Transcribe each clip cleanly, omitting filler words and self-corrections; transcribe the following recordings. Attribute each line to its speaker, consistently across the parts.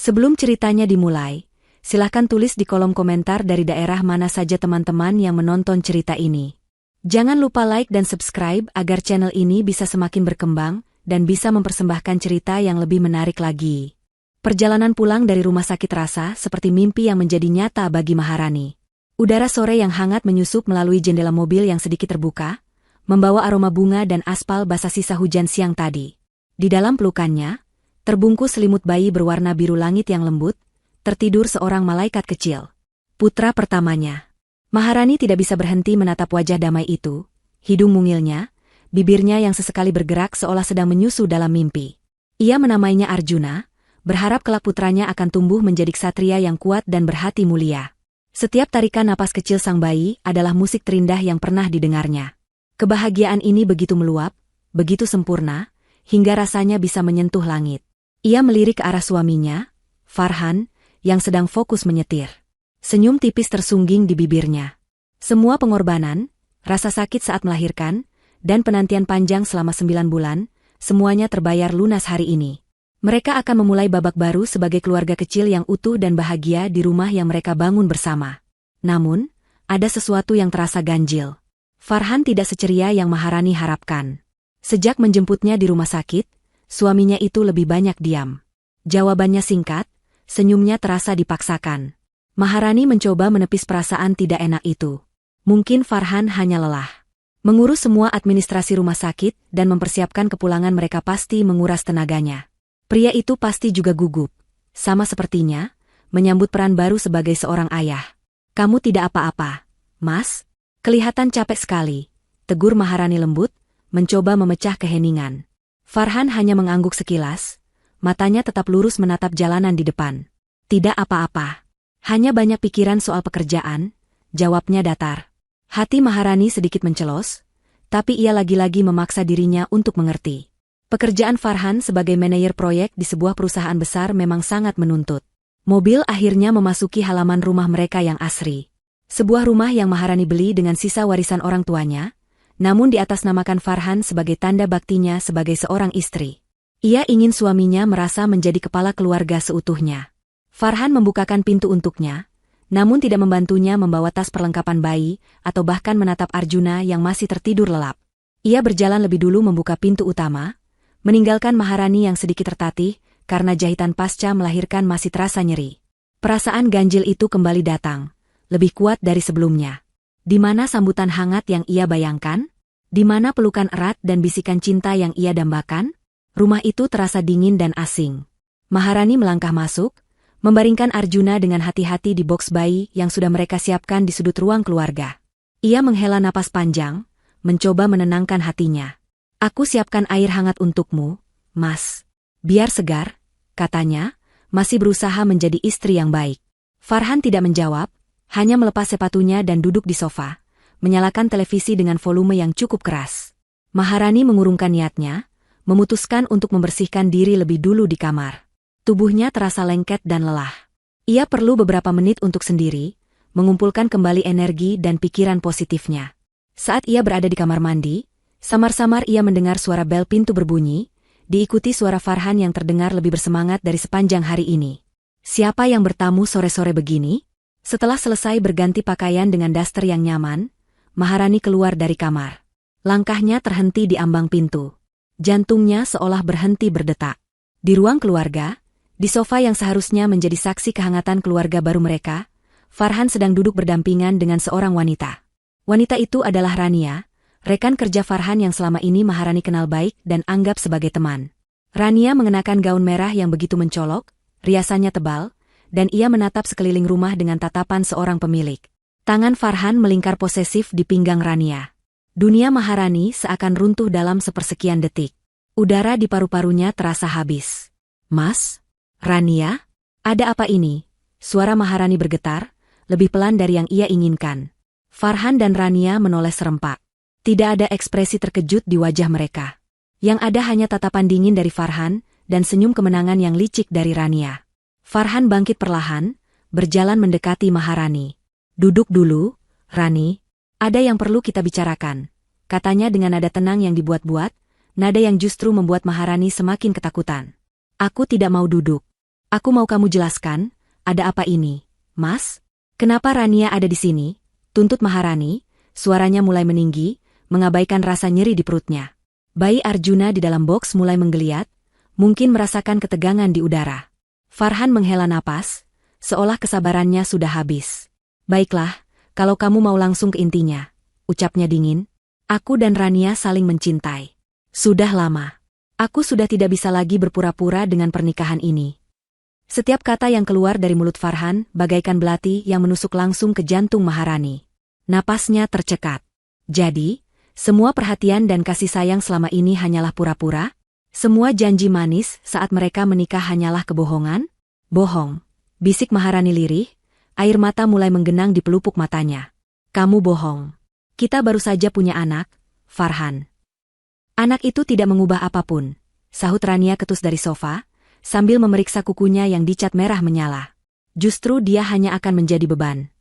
Speaker 1: Sebelum ceritanya dimulai, silahkan tulis di kolom komentar dari daerah mana saja teman-teman yang menonton cerita ini. Jangan lupa like dan subscribe agar channel ini bisa semakin berkembang dan bisa mempersembahkan cerita yang lebih menarik lagi. Perjalanan pulang dari rumah sakit terasa seperti mimpi yang menjadi nyata bagi Maharani. Udara sore yang hangat menyusup melalui jendela mobil yang sedikit terbuka, membawa aroma bunga dan aspal basah sisa hujan siang tadi. Di dalam pelukannya, terbungkus selimut bayi berwarna biru langit yang lembut, tertidur seorang malaikat kecil. Putra pertamanya. Maharani tidak bisa berhenti menatap wajah damai itu, hidung mungilnya, bibirnya yang sesekali bergerak seolah sedang menyusu dalam mimpi. Ia menamainya Arjuna, berharap kelak putranya akan tumbuh menjadi ksatria yang kuat dan berhati mulia. Setiap tarikan napas kecil sang bayi adalah musik terindah yang pernah didengarnya. Kebahagiaan ini begitu meluap, begitu sempurna, hingga rasanya bisa menyentuh langit. Ia melirik ke arah suaminya, Farhan, yang sedang fokus menyetir. Senyum tipis tersungging di bibirnya. Semua pengorbanan, rasa sakit saat melahirkan, dan penantian panjang selama 9 bulan, semuanya terbayar lunas hari ini. Mereka akan memulai babak baru sebagai keluarga kecil yang utuh dan bahagia di rumah yang mereka bangun bersama. Namun, ada sesuatu yang terasa ganjil. Farhan tidak seceria yang Maharani harapkan. Sejak menjemputnya di rumah sakit, suaminya itu lebih banyak diam. Jawabannya singkat, senyumnya terasa dipaksakan. Maharani mencoba menepis perasaan tidak enak itu. Mungkin Farhan hanya lelah. Mengurus semua administrasi rumah sakit dan mempersiapkan kepulangan mereka pasti menguras tenaganya. Pria itu pasti juga gugup. Sama sepertinya, menyambut peran baru sebagai seorang ayah. Kamu tidak apa-apa, Mas? Kelihatan capek sekali, tegur Maharani lembut, mencoba memecah keheningan. Farhan hanya mengangguk sekilas, matanya tetap lurus menatap jalanan di depan. Tidak apa-apa. Hanya banyak pikiran soal pekerjaan, jawabnya datar. Hati Maharani sedikit mencelos, tapi ia lagi-lagi memaksa dirinya untuk mengerti. Pekerjaan Farhan sebagai manajer proyek di sebuah perusahaan besar memang sangat menuntut. Mobil akhirnya memasuki halaman rumah mereka yang asri. Sebuah rumah yang Maharani beli dengan sisa warisan orang tuanya, namun diatasnamakan Farhan sebagai tanda baktinya sebagai seorang istri. Ia ingin suaminya merasa menjadi kepala keluarga seutuhnya. Farhan membukakan pintu untuknya, namun tidak membantunya membawa tas perlengkapan bayi, atau bahkan menatap Arjuna yang masih tertidur lelap. Ia berjalan lebih dulu membuka pintu utama, meninggalkan Maharani yang sedikit tertatih, karena jahitan pasca melahirkan masih terasa nyeri. Perasaan ganjil itu kembali datang, lebih kuat dari sebelumnya. Di mana sambutan hangat yang ia bayangkan? Di mana pelukan erat dan bisikan cinta yang ia dambakan? Rumah itu terasa dingin dan asing. Maharani melangkah masuk, membaringkan Arjuna dengan hati-hati di boks bayi yang sudah mereka siapkan di sudut ruang keluarga. Ia menghela napas panjang, mencoba menenangkan hatinya. Aku siapkan air hangat untukmu, Mas. Biar segar, katanya, masih berusaha menjadi istri yang baik. Farhan tidak menjawab, hanya melepas sepatunya dan duduk di sofa, menyalakan televisi dengan volume yang cukup keras. Maharani mengurungkan niatnya, memutuskan untuk membersihkan diri lebih dulu di kamar. Tubuhnya terasa lengket dan lelah. Ia perlu beberapa menit untuk sendiri, mengumpulkan kembali energi dan pikiran positifnya. Saat ia berada di kamar mandi, samar-samar ia mendengar suara bel pintu berbunyi, diikuti suara Farhan yang terdengar lebih bersemangat dari sepanjang hari ini. Siapa yang bertamu sore-sore begini? Setelah selesai berganti pakaian dengan daster yang nyaman, Maharani keluar dari kamar. Langkahnya terhenti di ambang pintu. Jantungnya seolah berhenti berdetak. Di ruang keluarga, di sofa yang seharusnya menjadi saksi kehangatan keluarga baru mereka, Farhan sedang duduk berdampingan dengan seorang wanita. Wanita itu adalah Rania, rekan kerja Farhan yang selama ini Maharani kenal baik dan anggap sebagai teman. Rania mengenakan gaun merah yang begitu mencolok, riasannya tebal, dan ia menatap sekeliling rumah dengan tatapan seorang pemilik. Tangan Farhan melingkar posesif di pinggang Rania. Dunia Maharani seakan runtuh dalam sepersekian detik. Udara di paru-parunya terasa habis. Mas? Rania? Ada apa ini? Suara Maharani bergetar, lebih pelan dari yang ia inginkan. Farhan dan Rania menoleh serempak. Tidak ada ekspresi terkejut di wajah mereka. Yang ada hanya tatapan dingin dari Farhan, dan senyum kemenangan yang licik dari Rania. Farhan bangkit perlahan, berjalan mendekati Maharani. Duduk dulu, Rani. Ada yang perlu kita bicarakan, katanya dengan nada tenang yang dibuat-buat, nada yang justru membuat Maharani semakin ketakutan. Aku tidak mau duduk. Aku mau kamu jelaskan, ada apa ini, Mas? Kenapa Rania ada di sini? Tuntut Maharani, suaranya mulai meninggi, mengabaikan rasa nyeri di perutnya. Bayi Arjuna di dalam boks mulai menggeliat, mungkin merasakan ketegangan di udara. Farhan menghela napas, seolah kesabarannya sudah habis. Baiklah, kalau kamu mau langsung ke intinya, ucapnya dingin. Aku dan Rania saling mencintai. Sudah lama. Aku sudah tidak bisa lagi berpura-pura dengan pernikahan ini. Setiap kata yang keluar dari mulut Farhan bagaikan belati yang menusuk langsung ke jantung Maharani. Napasnya tercekat. Jadi, semua perhatian dan kasih sayang selama ini hanyalah pura-pura? Semua janji manis saat mereka menikah hanyalah kebohongan? Bohong, bisik Maharani lirih, air mata mulai menggenang di pelupuk matanya. Kamu bohong. Kita baru saja punya anak, Farhan. Anak itu tidak mengubah apapun, sahut Rania ketus dari sofa, sambil memeriksa kukunya yang dicat merah menyala. Justru dia hanya akan menjadi beban.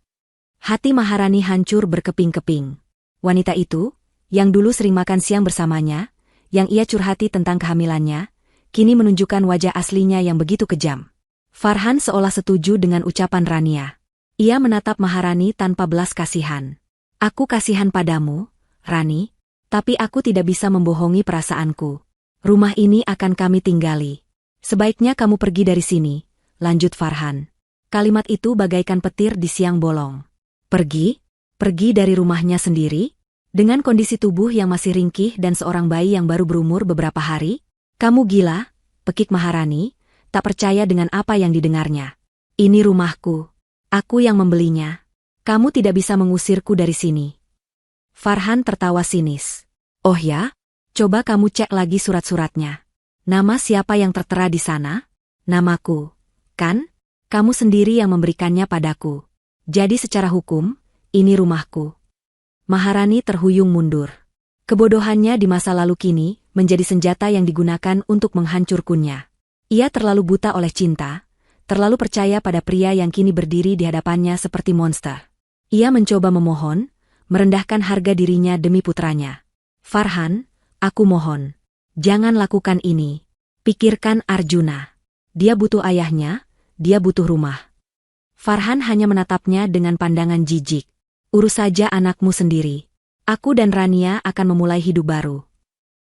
Speaker 1: Hati Maharani hancur berkeping-keping. Wanita itu, yang dulu sering makan siang bersamanya, yang ia curhati tentang kehamilannya, kini menunjukkan wajah aslinya yang begitu kejam. Farhan seolah setuju dengan ucapan Rania. Ia menatap Maharani tanpa belas kasihan. Aku kasihan padamu, Rani, tapi aku tidak bisa membohongi perasaanku. Rumah ini akan kami tinggali. Sebaiknya kamu pergi dari sini, lanjut Farhan. Kalimat itu bagaikan petir di siang bolong. Pergi? Pergi dari rumahnya sendiri? Dengan kondisi tubuh yang masih ringkih dan seorang bayi yang baru berumur beberapa hari? Kamu gila? Pekik Maharani, tak percaya dengan apa yang didengarnya. Ini rumahku. Aku yang membelinya. Kamu tidak bisa mengusirku dari sini. Farhan tertawa sinis. Oh ya? Coba kamu cek lagi surat-suratnya. Nama siapa yang tertera di sana? Namaku. Kan? Kamu sendiri yang memberikannya padaku. Jadi secara hukum, ini rumahku. Maharani terhuyung mundur. Kebodohannya di masa lalu kini menjadi senjata yang digunakan untuk menghancurkannya. Ia terlalu buta oleh cinta, terlalu percaya pada pria yang kini berdiri di hadapannya seperti monster. Ia mencoba memohon, merendahkan harga dirinya demi putranya. Farhan, aku mohon. Jangan lakukan ini. Pikirkan Arjuna. Dia butuh ayahnya, dia butuh rumah. Farhan hanya menatapnya dengan pandangan jijik. Urus saja anakmu sendiri. Aku dan Rania akan memulai hidup baru.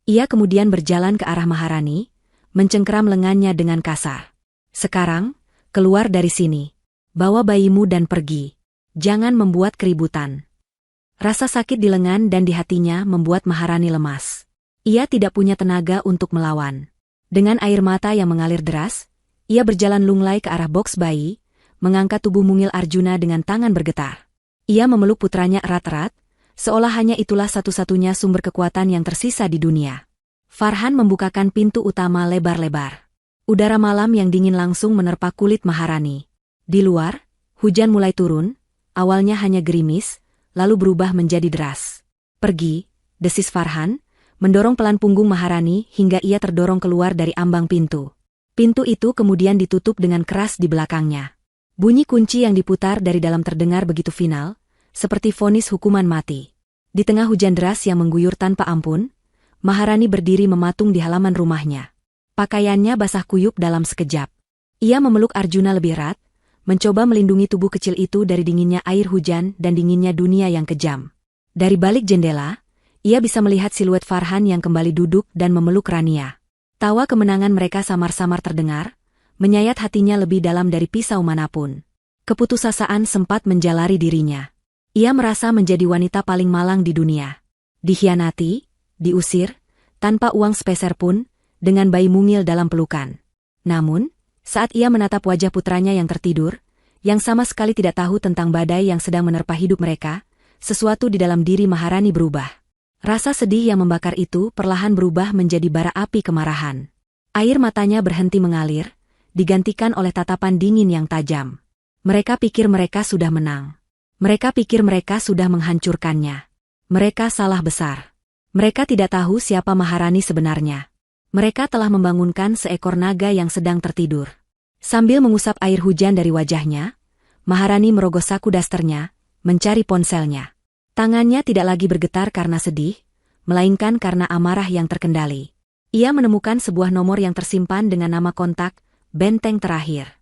Speaker 1: Ia kemudian berjalan ke arah Maharani, mencengkeram lengannya dengan kasar. Sekarang, keluar dari sini. Bawa bayimu dan pergi. Jangan membuat keributan. Rasa sakit di lengan dan di hatinya membuat Maharani lemas. Ia tidak punya tenaga untuk melawan. Dengan air mata yang mengalir deras, ia berjalan lunglai ke arah boks bayi, mengangkat tubuh mungil Arjuna dengan tangan bergetar. Ia memeluk putranya erat-erat, seolah hanya itulah satu-satunya sumber kekuatan yang tersisa di dunia. Farhan membukakan pintu utama lebar-lebar. Udara malam yang dingin langsung menerpa kulit Maharani. Di luar, hujan mulai turun, awalnya hanya gerimis, lalu berubah menjadi deras. Pergi, desis Farhan, mendorong pelan punggung Maharani hingga ia terdorong keluar dari ambang pintu. Pintu itu kemudian ditutup dengan keras di belakangnya. Bunyi kunci yang diputar dari dalam terdengar begitu final, seperti vonis hukuman mati. Di tengah hujan deras yang mengguyur tanpa ampun, Maharani berdiri mematung di halaman rumahnya. Pakaiannya basah kuyup dalam sekejap. Ia memeluk Arjuna lebih erat, mencoba melindungi tubuh kecil itu dari dinginnya air hujan dan dinginnya dunia yang kejam. Dari balik jendela, ia bisa melihat siluet Farhan yang kembali duduk dan memeluk Rania. Tawa kemenangan mereka samar-samar terdengar, menyayat hatinya lebih dalam dari pisau manapun. Keputusasaan sempat menjalari dirinya. Ia merasa menjadi wanita paling malang di dunia. Dikhianati, diusir, tanpa uang sepeser pun, dengan bayi mungil dalam pelukan. Namun, saat ia menatap wajah putranya yang tertidur, yang sama sekali tidak tahu tentang badai yang sedang menerpa hidup mereka, sesuatu di dalam diri Maharani berubah. Rasa sedih yang membakar itu perlahan berubah menjadi bara api kemarahan. Air matanya berhenti mengalir, digantikan oleh tatapan dingin yang tajam. Mereka pikir mereka sudah menang. Mereka pikir mereka sudah menghancurkannya. Mereka salah besar. Mereka tidak tahu siapa Maharani sebenarnya. Mereka telah membangunkan seekor naga yang sedang tertidur. Sambil mengusap air hujan dari wajahnya, Maharani merogoh saku dasternya, mencari ponselnya. Tangannya tidak lagi bergetar karena sedih, melainkan karena amarah yang terkendali. Ia menemukan sebuah nomor yang tersimpan dengan nama kontak, benteng terakhir.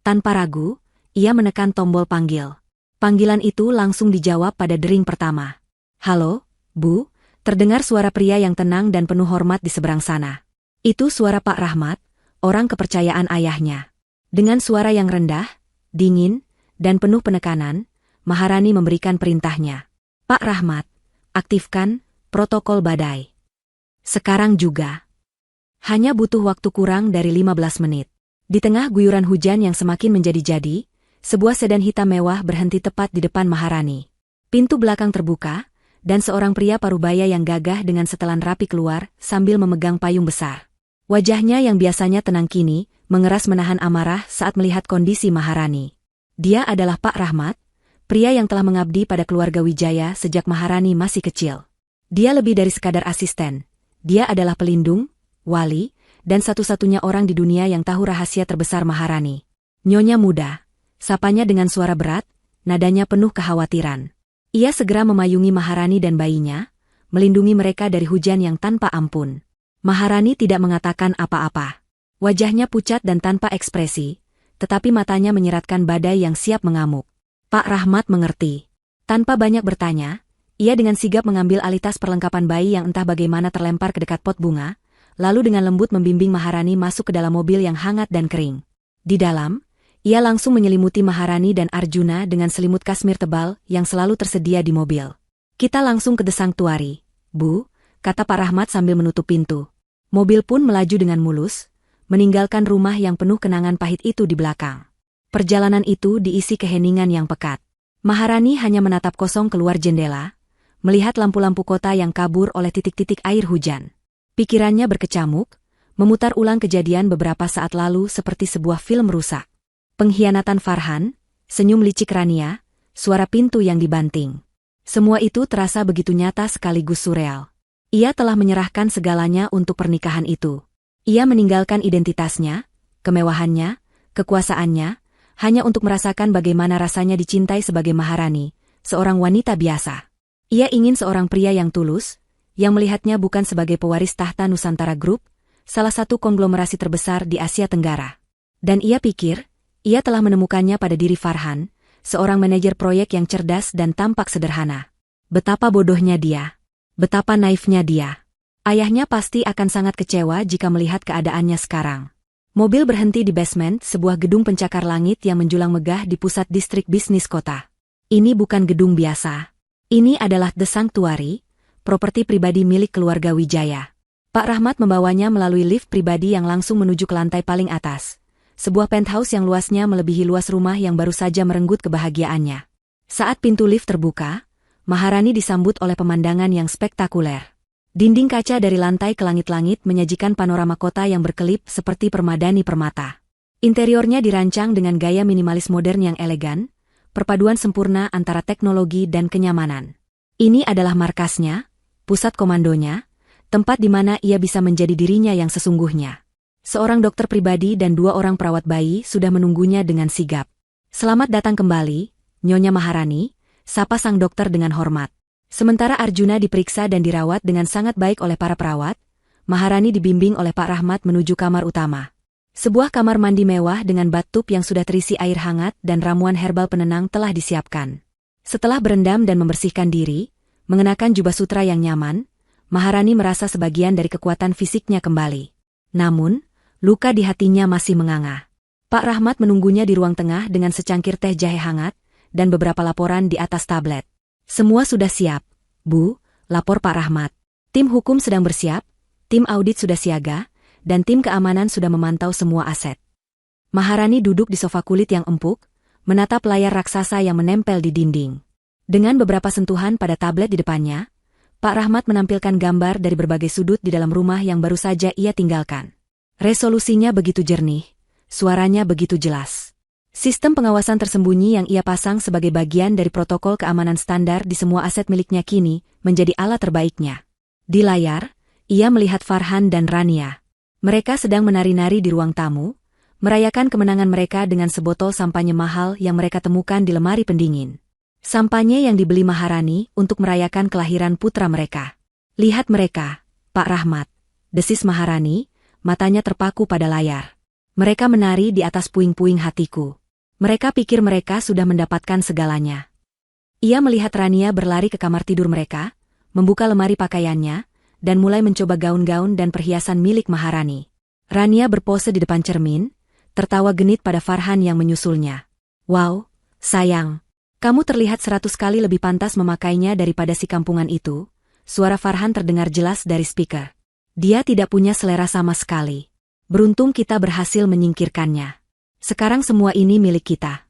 Speaker 1: Tanpa ragu, ia menekan tombol panggil. Panggilan itu langsung dijawab pada dering pertama. "Halo, Bu," terdengar suara pria yang tenang dan penuh hormat di seberang sana. Itu suara Pak Rahmat, orang kepercayaan ayahnya. Dengan suara yang rendah, dingin, dan penuh penekanan, Maharani memberikan perintahnya. "Pak Rahmat, aktifkan protokol badai. Sekarang juga." Hanya butuh waktu kurang dari 15 menit. Di tengah guyuran hujan yang semakin menjadi-jadi, sebuah sedan hitam mewah berhenti tepat di depan Maharani. Pintu belakang terbuka, dan seorang pria parubaya yang gagah dengan setelan rapi keluar sambil memegang payung besar. Wajahnya yang biasanya tenang kini, mengeras menahan amarah saat melihat kondisi Maharani. Dia adalah Pak Rahmat, pria yang telah mengabdi pada keluarga Wijaya sejak Maharani masih kecil. Dia lebih dari sekadar asisten. Dia adalah pelindung, wali, dan satu-satunya orang di dunia yang tahu rahasia terbesar Maharani. "Nyonya muda," sapanya dengan suara berat, nadanya penuh kekhawatiran. Ia segera memayungi Maharani dan bayinya, melindungi mereka dari hujan yang tanpa ampun. Maharani tidak mengatakan apa-apa. Wajahnya pucat dan tanpa ekspresi, tetapi matanya menyeratkan badai yang siap mengamuk. Pak Rahmat mengerti. Tanpa banyak bertanya, ia dengan sigap mengambil alih tas perlengkapan bayi yang entah bagaimana terlempar ke dekat pot bunga, lalu dengan lembut membimbing Maharani masuk ke dalam mobil yang hangat dan kering. Di dalam, ia langsung menyelimuti Maharani dan Arjuna dengan selimut kasmir tebal yang selalu tersedia di mobil. "Kita langsung ke The Sanctuary, Bu," kata Pak Rahmat sambil menutup pintu. Mobil pun melaju dengan mulus, meninggalkan rumah yang penuh kenangan pahit itu di belakang. Perjalanan itu diisi keheningan yang pekat. Maharani hanya menatap kosong keluar jendela, melihat lampu-lampu kota yang kabur oleh titik-titik air hujan. Pikirannya berkecamuk, memutar ulang kejadian beberapa saat lalu seperti sebuah film rusak. Pengkhianatan Farhan, senyum licik Rania, suara pintu yang dibanting. Semua itu terasa begitu nyata sekaligus surreal. Ia telah menyerahkan segalanya untuk pernikahan itu. Ia meninggalkan identitasnya, kemewahannya, kekuasaannya, hanya untuk merasakan bagaimana rasanya dicintai sebagai Maharani, seorang wanita biasa. Ia ingin seorang pria yang tulus, yang melihatnya bukan sebagai pewaris tahta Nusantara Group, salah satu konglomerasi terbesar di Asia Tenggara. Dan ia pikir, ia telah menemukannya pada diri Farhan, seorang manajer proyek yang cerdas dan tampak sederhana. Betapa bodohnya dia. Betapa naifnya dia. Ayahnya pasti akan sangat kecewa jika melihat keadaannya sekarang. Mobil berhenti di basement sebuah gedung pencakar langit yang menjulang megah di pusat distrik bisnis kota. Ini bukan gedung biasa. Ini adalah The Sanctuary, properti pribadi milik keluarga Wijaya. Pak Rahmat membawanya melalui lift pribadi yang langsung menuju ke lantai paling atas. Sebuah penthouse yang luasnya melebihi luas rumah yang baru saja merenggut kebahagiaannya. Saat pintu lift terbuka, Maharani disambut oleh pemandangan yang spektakuler. Dinding kaca dari lantai ke langit-langit menyajikan panorama kota yang berkelip seperti permadani permata. Interiornya dirancang dengan gaya minimalis modern yang elegan, perpaduan sempurna antara teknologi dan kenyamanan. Ini adalah markasnya, pusat komandonya, tempat di mana ia bisa menjadi dirinya yang sesungguhnya. Seorang dokter pribadi dan 2 orang perawat bayi sudah menunggunya dengan sigap. "Selamat datang kembali, Nyonya Maharani," sapa sang dokter dengan hormat. Sementara Arjuna diperiksa dan dirawat dengan sangat baik oleh para perawat, Maharani dibimbing oleh Pak Rahmat menuju kamar utama. Sebuah kamar mandi mewah dengan bathtub yang sudah terisi air hangat dan ramuan herbal penenang telah disiapkan. Setelah berendam dan membersihkan diri, mengenakan jubah sutra yang nyaman, Maharani merasa sebagian dari kekuatan fisiknya kembali. Namun, luka di hatinya masih menganga. Pak Rahmat menunggunya di ruang tengah dengan secangkir teh jahe hangat dan beberapa laporan di atas tablet. "Semua sudah siap, Bu," lapor Pak Rahmat. "Tim hukum sedang bersiap, tim audit sudah siaga, dan tim keamanan sudah memantau semua aset." Maharani duduk di sofa kulit yang empuk, menatap layar raksasa yang menempel di dinding. Dengan beberapa sentuhan pada tablet di depannya, Pak Rahmat menampilkan gambar dari berbagai sudut di dalam rumah yang baru saja ia tinggalkan. Resolusinya begitu jernih, suaranya begitu jelas. Sistem pengawasan tersembunyi yang ia pasang sebagai bagian dari protokol keamanan standar di semua aset miliknya kini menjadi alat terbaiknya. Di layar, ia melihat Farhan dan Rania. Mereka sedang menari-nari di ruang tamu, merayakan kemenangan mereka dengan sebotol sampanye mahal yang mereka temukan di lemari pendingin. Sampanye yang dibeli Maharani untuk merayakan kelahiran putra mereka. "Lihat mereka, Pak Rahmat," desis Maharani, matanya terpaku pada layar. Mereka menari di atas puing-puing hatiku. Mereka pikir mereka sudah mendapatkan segalanya. Ia melihat Rania berlari ke kamar tidur mereka, membuka lemari pakaiannya, dan mulai mencoba gaun-gaun dan perhiasan milik Maharani. Rania berpose di depan cermin, tertawa genit pada Farhan yang menyusulnya. Wow, sayang. Kamu terlihat 100 kali lebih pantas memakainya daripada si kampungan itu. Suara Farhan terdengar jelas dari speaker. Dia tidak punya selera sama sekali. Beruntung kita berhasil menyingkirkannya. Sekarang semua ini milik kita.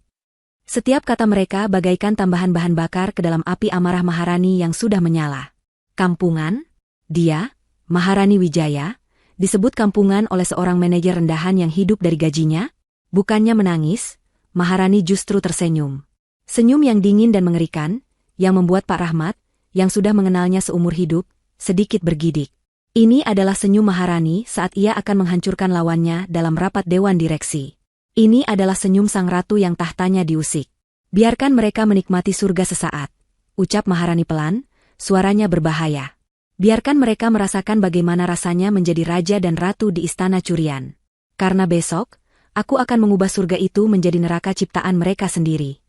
Speaker 1: Setiap kata mereka bagaikan tambahan bahan bakar ke dalam api amarah Maharani yang sudah menyala. Kampungan? Dia, Maharani Wijaya, disebut kampungan oleh seorang manajer rendahan yang hidup dari gajinya? Bukannya menangis, Maharani justru tersenyum. Senyum yang dingin dan mengerikan, yang membuat Pak Rahmat, yang sudah mengenalnya seumur hidup, sedikit bergidik. Ini adalah senyum Maharani saat ia akan menghancurkan lawannya dalam rapat dewan direksi. Ini adalah senyum sang ratu yang tahtanya diusik. Biarkan mereka menikmati surga sesaat, ucap Maharani pelan, suaranya berbahaya. Biarkan mereka merasakan bagaimana rasanya menjadi raja dan ratu di istana curian. Karena besok, aku akan mengubah surga itu menjadi neraka ciptaan mereka sendiri.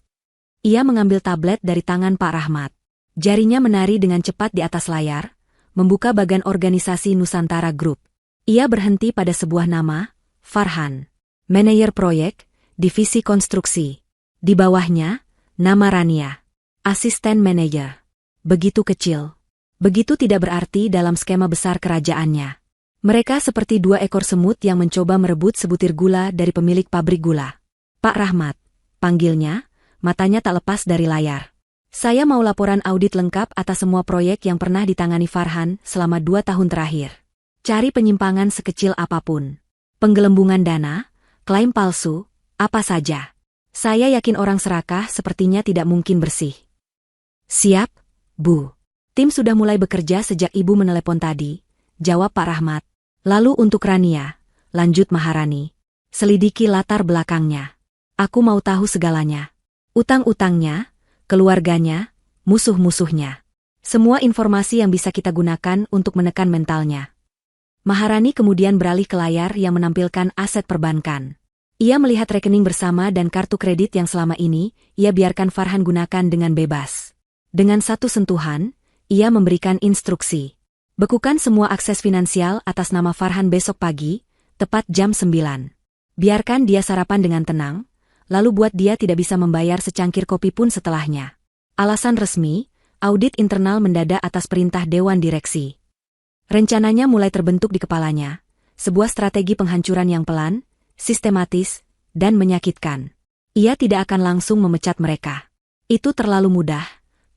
Speaker 1: Ia mengambil tablet dari tangan Pak Rahmat. Jarinya menari dengan cepat di atas layar, membuka bagan organisasi Nusantara Group. Ia berhenti pada sebuah nama, Farhan. Manajer proyek, divisi konstruksi. Di bawahnya, nama Rania. Asisten manajer. Begitu kecil. Begitu tidak berarti dalam skema besar kerajaannya. Mereka seperti dua ekor semut yang mencoba merebut sebutir gula dari pemilik pabrik gula. Pak Rahmat, panggilnya, matanya tak lepas dari layar. Saya mau laporan audit lengkap atas semua proyek yang pernah ditangani Farhan selama 2 tahun terakhir. Cari penyimpangan sekecil apapun. Penggelembungan dana, klaim palsu, apa saja. Saya yakin orang serakah sepertinya tidak mungkin bersih. Siap, Bu. Tim sudah mulai bekerja sejak Ibu menelepon tadi, jawab Pak Rahmat. Lalu untuk Rania, lanjut Maharani. Selidiki latar belakangnya. Aku mau tahu segalanya. Utang-utangnya, keluarganya, musuh-musuhnya. Semua informasi yang bisa kita gunakan untuk menekan mentalnya. Maharani kemudian beralih ke layar yang menampilkan aset perbankan. Ia melihat rekening bersama dan kartu kredit yang selama ini ia biarkan Farhan gunakan dengan bebas. Dengan satu sentuhan, ia memberikan instruksi. Bekukan semua akses finansial atas nama Farhan besok pagi, tepat jam 9. Biarkan dia sarapan dengan tenang, lalu buat dia tidak bisa membayar secangkir kopi pun setelahnya. Alasan resmi, audit internal mendadak atas perintah Dewan Direksi. Rencananya mulai terbentuk di kepalanya, sebuah strategi penghancuran yang pelan, sistematis, dan menyakitkan. Ia tidak akan langsung memecat mereka. Itu terlalu mudah,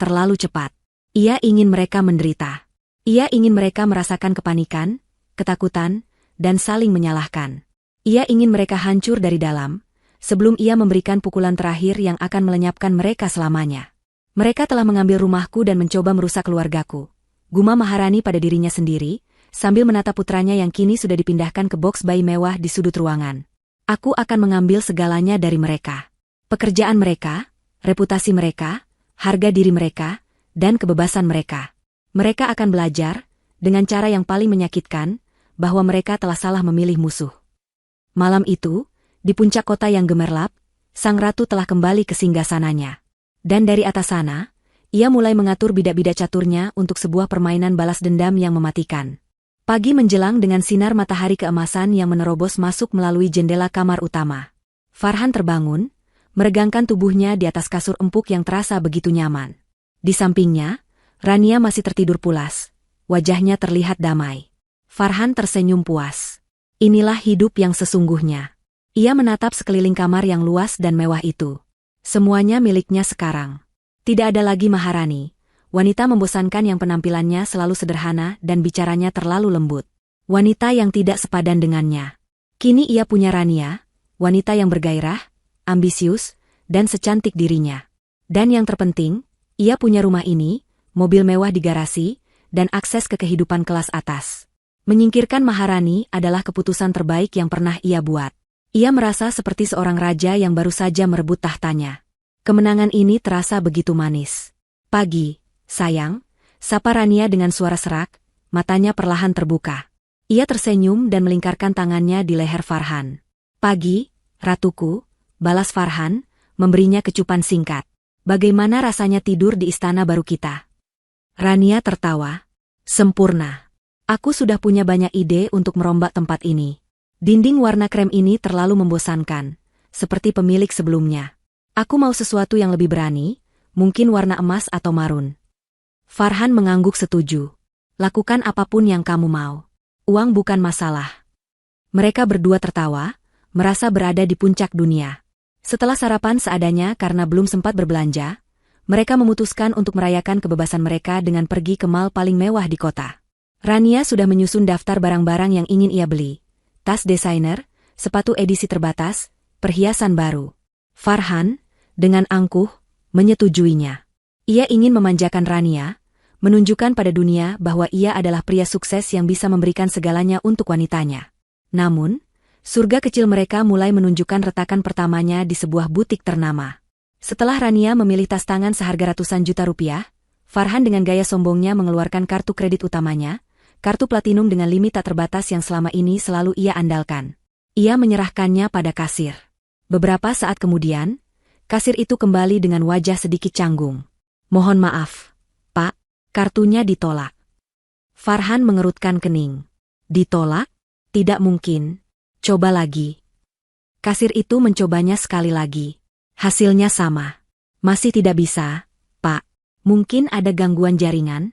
Speaker 1: terlalu cepat. Ia ingin mereka menderita. Ia ingin mereka merasakan kepanikan, ketakutan, dan saling menyalahkan. Ia ingin mereka hancur dari dalam, sebelum ia memberikan pukulan terakhir yang akan melenyapkan mereka selamanya. Mereka telah mengambil rumahku dan mencoba merusak keluargaku. Gumam Maharani pada dirinya sendiri, sambil menatap putranya yang kini sudah dipindahkan ke boks bayi mewah di sudut ruangan. Aku akan mengambil segalanya dari mereka. Pekerjaan mereka, reputasi mereka, harga diri mereka, dan kebebasan mereka. Mereka akan belajar, dengan cara yang paling menyakitkan, bahwa mereka telah salah memilih musuh. Malam itu, di puncak kota yang gemerlap, sang ratu telah kembali ke singgasananya. Dan dari atas sana, ia mulai mengatur bidak-bidak caturnya untuk sebuah permainan balas dendam yang mematikan. Pagi menjelang dengan sinar matahari keemasan yang menerobos masuk melalui jendela kamar utama. Farhan terbangun, meregangkan tubuhnya di atas kasur empuk yang terasa begitu nyaman. Di sampingnya, Rania masih tertidur pulas. Wajahnya terlihat damai. Farhan tersenyum puas. Inilah hidup yang sesungguhnya. Ia menatap sekeliling kamar yang luas dan mewah itu. Semuanya miliknya sekarang. Tidak ada lagi Maharani, wanita membosankan yang penampilannya selalu sederhana dan bicaranya terlalu lembut. Wanita yang tidak sepadan dengannya. Kini ia punya Rania, wanita yang bergairah, ambisius, dan secantik dirinya. Dan yang terpenting, ia punya rumah ini, mobil mewah di garasi, dan akses ke kehidupan kelas atas. Menyingkirkan Maharani adalah keputusan terbaik yang pernah ia buat. Ia merasa seperti seorang raja yang baru saja merebut tahtanya. Kemenangan ini terasa begitu manis. Pagi, sayang, sapa Rania dengan suara serak, matanya perlahan terbuka. Ia tersenyum dan melingkarkan tangannya di leher Farhan. Pagi, ratuku, balas Farhan, memberinya kecupan singkat. Bagaimana rasanya tidur di istana baru kita? Rania tertawa. Sempurna. Aku sudah punya banyak ide untuk merombak tempat ini. Dinding warna krem ini terlalu membosankan, seperti pemilik sebelumnya. Aku mau sesuatu yang lebih berani, mungkin warna emas atau marun. Farhan mengangguk setuju. Lakukan apapun yang kamu mau. Uang bukan masalah. Mereka berdua tertawa, merasa berada di puncak dunia. Setelah sarapan seadanya karena belum sempat berbelanja, mereka memutuskan untuk merayakan kebebasan mereka dengan pergi ke mall paling mewah di kota. Rania sudah menyusun daftar barang-barang yang ingin ia beli. Tas desainer, sepatu edisi terbatas, perhiasan baru. Farhan, dengan angkuh, menyetujuinya. Ia ingin memanjakan Rania, menunjukkan pada dunia bahwa ia adalah pria sukses yang bisa memberikan segalanya untuk wanitanya. Namun, surga kecil mereka mulai menunjukkan retakan pertamanya di sebuah butik ternama. Setelah Rania memilih tas tangan seharga ratusan juta rupiah, Farhan dengan gaya sombongnya mengeluarkan kartu kredit utamanya, kartu platinum dengan limit tak terbatas yang selama ini selalu ia andalkan. Ia menyerahkannya pada kasir. Beberapa saat kemudian, kasir itu kembali dengan wajah sedikit canggung. Mohon maaf, Pak, kartunya ditolak. Farhan mengerutkan kening. Ditolak? Tidak mungkin. Coba lagi. Kasir itu mencobanya sekali lagi. Hasilnya sama. Masih tidak bisa, Pak. Mungkin ada gangguan jaringan?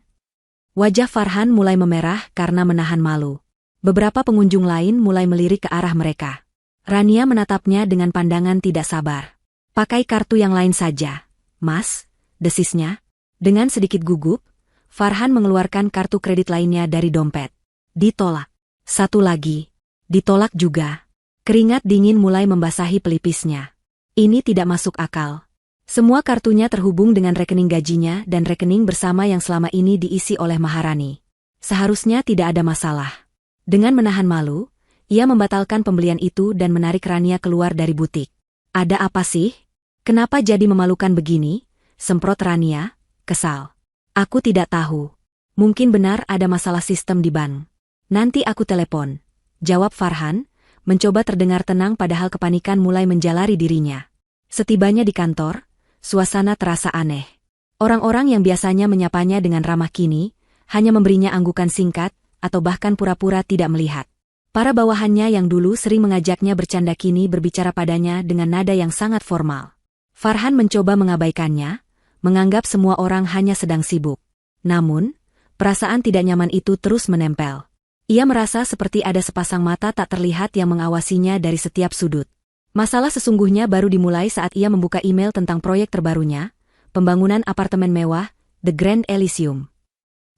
Speaker 1: Wajah Farhan mulai memerah karena menahan malu. Beberapa pengunjung lain mulai melirik ke arah mereka. Rania menatapnya dengan pandangan tidak sabar. Pakai kartu yang lain saja, Mas, desisnya. Dengan sedikit gugup, Farhan mengeluarkan kartu kredit lainnya dari dompet. Ditolak. Satu lagi. Ditolak juga. Keringat dingin mulai membasahi pelipisnya. Ini tidak masuk akal. Semua kartunya terhubung dengan rekening gajinya dan rekening bersama yang selama ini diisi oleh Maharani. Seharusnya tidak ada masalah. Dengan menahan malu, ia membatalkan pembelian itu dan menarik Rania keluar dari butik. Ada apa sih? Kenapa jadi memalukan begini? Semprot Rania, kesal. Aku tidak tahu. Mungkin benar ada masalah sistem di bank. Nanti aku telepon. Jawab Farhan, mencoba terdengar tenang padahal kepanikan mulai menjalari dirinya. Setibanya di kantor, suasana terasa aneh. Orang-orang yang biasanya menyapanya dengan ramah kini, hanya memberinya anggukan singkat, atau bahkan pura-pura tidak melihat. Para bawahannya yang dulu sering mengajaknya bercanda kini berbicara padanya dengan nada yang sangat formal. Farhan mencoba mengabaikannya, menganggap semua orang hanya sedang sibuk. Namun, perasaan tidak nyaman itu terus menempel. Ia merasa seperti ada sepasang mata tak terlihat yang mengawasinya dari setiap sudut. Masalah sesungguhnya baru dimulai saat ia membuka email tentang proyek terbarunya, pembangunan apartemen mewah, The Grand Elysium.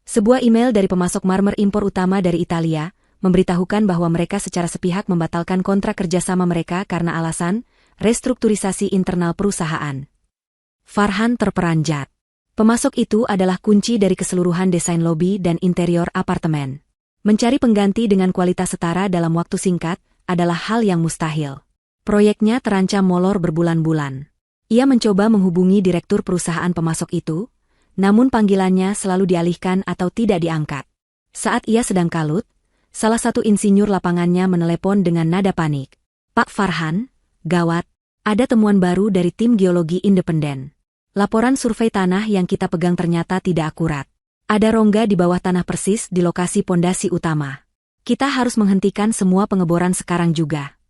Speaker 1: Sebuah email dari pemasok marmer impor utama dari Italia, memberitahukan bahwa mereka secara sepihak membatalkan kontrak kerjasama mereka karena alasan restrukturisasi internal perusahaan. Farhan terperanjat. Pemasok itu adalah kunci dari keseluruhan desain lobi dan interior apartemen. Mencari pengganti dengan kualitas setara dalam waktu singkat adalah hal yang mustahil. Proyeknya terancam molor berbulan-bulan. Ia mencoba menghubungi direktur perusahaan pemasok itu, namun panggilannya selalu dialihkan atau tidak diangkat. Saat ia sedang kalut, salah satu insinyur lapangannya menelepon dengan nada panik. Pak Farhan, gawat, ada temuan baru dari tim geologi independen. Laporan survei tanah yang kita pegang ternyata tidak akurat. Ada rongga di bawah tanah persis di lokasi pondasi utama. Kita harus menghentikan semua pengeboran sekarang juga.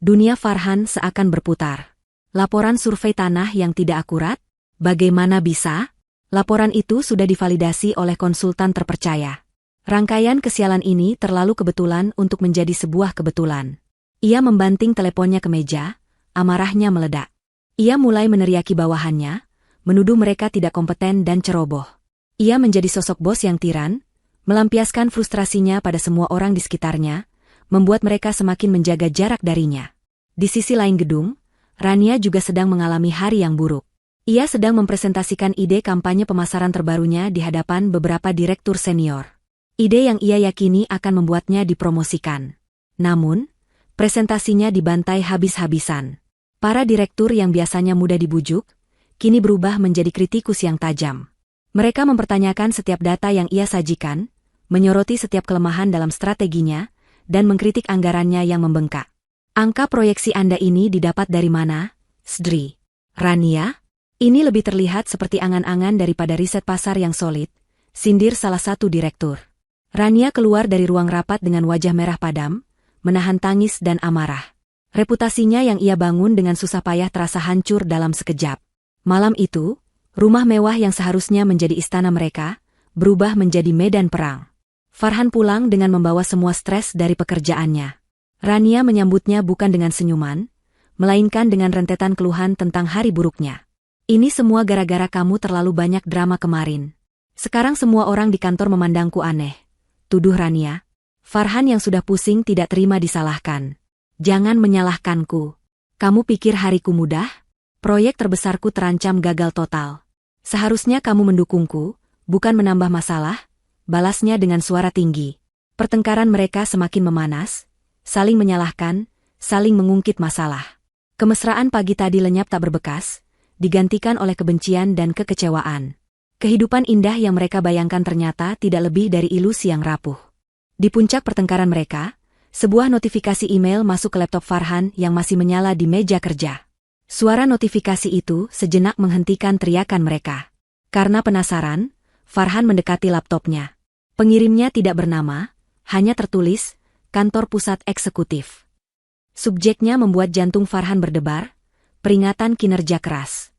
Speaker 1: Dunia Farhan seakan berputar. Laporan survei tanah yang tidak akurat? Bagaimana bisa? Laporan itu sudah divalidasi oleh konsultan terpercaya. Rangkaian kesialan ini terlalu kebetulan untuk menjadi sebuah kebetulan. Ia membanting teleponnya ke meja, amarahnya meledak. Ia mulai meneriaki bawahannya, menuduh mereka tidak kompeten dan ceroboh. Ia menjadi sosok bos yang tiran, melampiaskan frustrasinya pada semua orang di sekitarnya, membuat mereka semakin menjaga jarak darinya. Di sisi lain gedung, Rania juga sedang mengalami hari yang buruk. Ia sedang mempresentasikan ide kampanye pemasaran terbarunya di hadapan beberapa direktur senior. Ide yang ia yakini akan membuatnya dipromosikan. Namun, presentasinya dibantai habis-habisan. Para direktur yang biasanya mudah dibujuk, kini berubah menjadi kritikus yang tajam. Mereka mempertanyakan setiap data yang ia sajikan, menyoroti setiap kelemahan dalam strateginya, dan mengkritik anggarannya yang membengkak. Angka proyeksi Anda ini didapat dari mana, Sdri? Rania? Ini lebih terlihat seperti angan-angan daripada riset pasar yang solid, sindir salah satu direktur. Rania keluar dari ruang rapat dengan wajah merah padam, menahan tangis dan amarah. Reputasinya yang ia bangun dengan susah payah terasa hancur dalam sekejap. Malam itu, rumah mewah yang seharusnya menjadi istana mereka, berubah menjadi medan perang. Farhan pulang dengan membawa semua stres dari pekerjaannya. Rania menyambutnya bukan dengan senyuman, melainkan dengan rentetan keluhan tentang hari buruknya. Ini semua gara-gara kamu terlalu banyak drama kemarin. Sekarang semua orang di kantor memandangku aneh. Tuduh Rania. Farhan yang sudah pusing tidak terima disalahkan. Jangan menyalahkanku. Kamu pikir hariku mudah? Proyek terbesarku terancam gagal total. Seharusnya kamu mendukungku, bukan menambah masalah, balasnya dengan suara tinggi. Pertengkaran mereka semakin memanas, saling menyalahkan, saling mengungkit masalah. Kemesraan pagi tadi lenyap tak berbekas, digantikan oleh kebencian dan kekecewaan. Kehidupan indah yang mereka bayangkan ternyata tidak lebih dari ilusi yang rapuh. Di puncak pertengkaran mereka, sebuah notifikasi email masuk ke laptop Farhan yang masih menyala di meja kerja. Suara notifikasi itu sejenak menghentikan teriakan mereka. Karena penasaran, Farhan mendekati laptopnya. Pengirimnya tidak bernama, hanya tertulis, Kantor Pusat Eksekutif. Subjeknya membuat jantung Farhan berdebar, peringatan kinerja keras.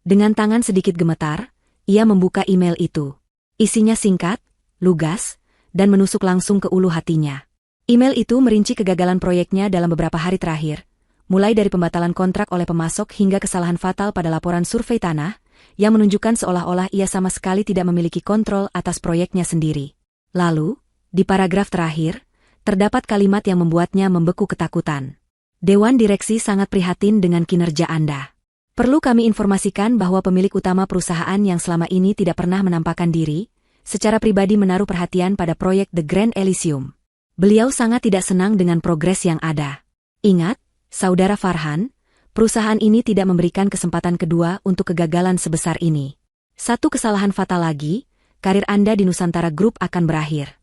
Speaker 1: Dengan tangan sedikit gemetar, ia membuka email itu. Isinya singkat, lugas, dan menusuk langsung ke ulu hatinya. Email itu merinci kegagalan proyeknya dalam beberapa hari terakhir, mulai dari pembatalan kontrak oleh pemasok hingga kesalahan fatal pada laporan survei tanah, yang menunjukkan seolah-olah ia sama sekali tidak memiliki kontrol atas proyeknya sendiri. Lalu, di paragraf terakhir, terdapat kalimat yang membuatnya membeku ketakutan. Dewan Direksi sangat prihatin dengan kinerja Anda. Perlu kami informasikan bahwa pemilik utama perusahaan yang selama ini tidak pernah menampakkan diri, secara pribadi menaruh perhatian pada proyek The Grand Elysium. Beliau sangat tidak senang dengan progres yang ada. Ingat, Saudara Farhan, perusahaan ini tidak memberikan kesempatan kedua untuk kegagalan sebesar ini. Satu kesalahan fatal lagi, karir Anda di Nusantara Group akan berakhir.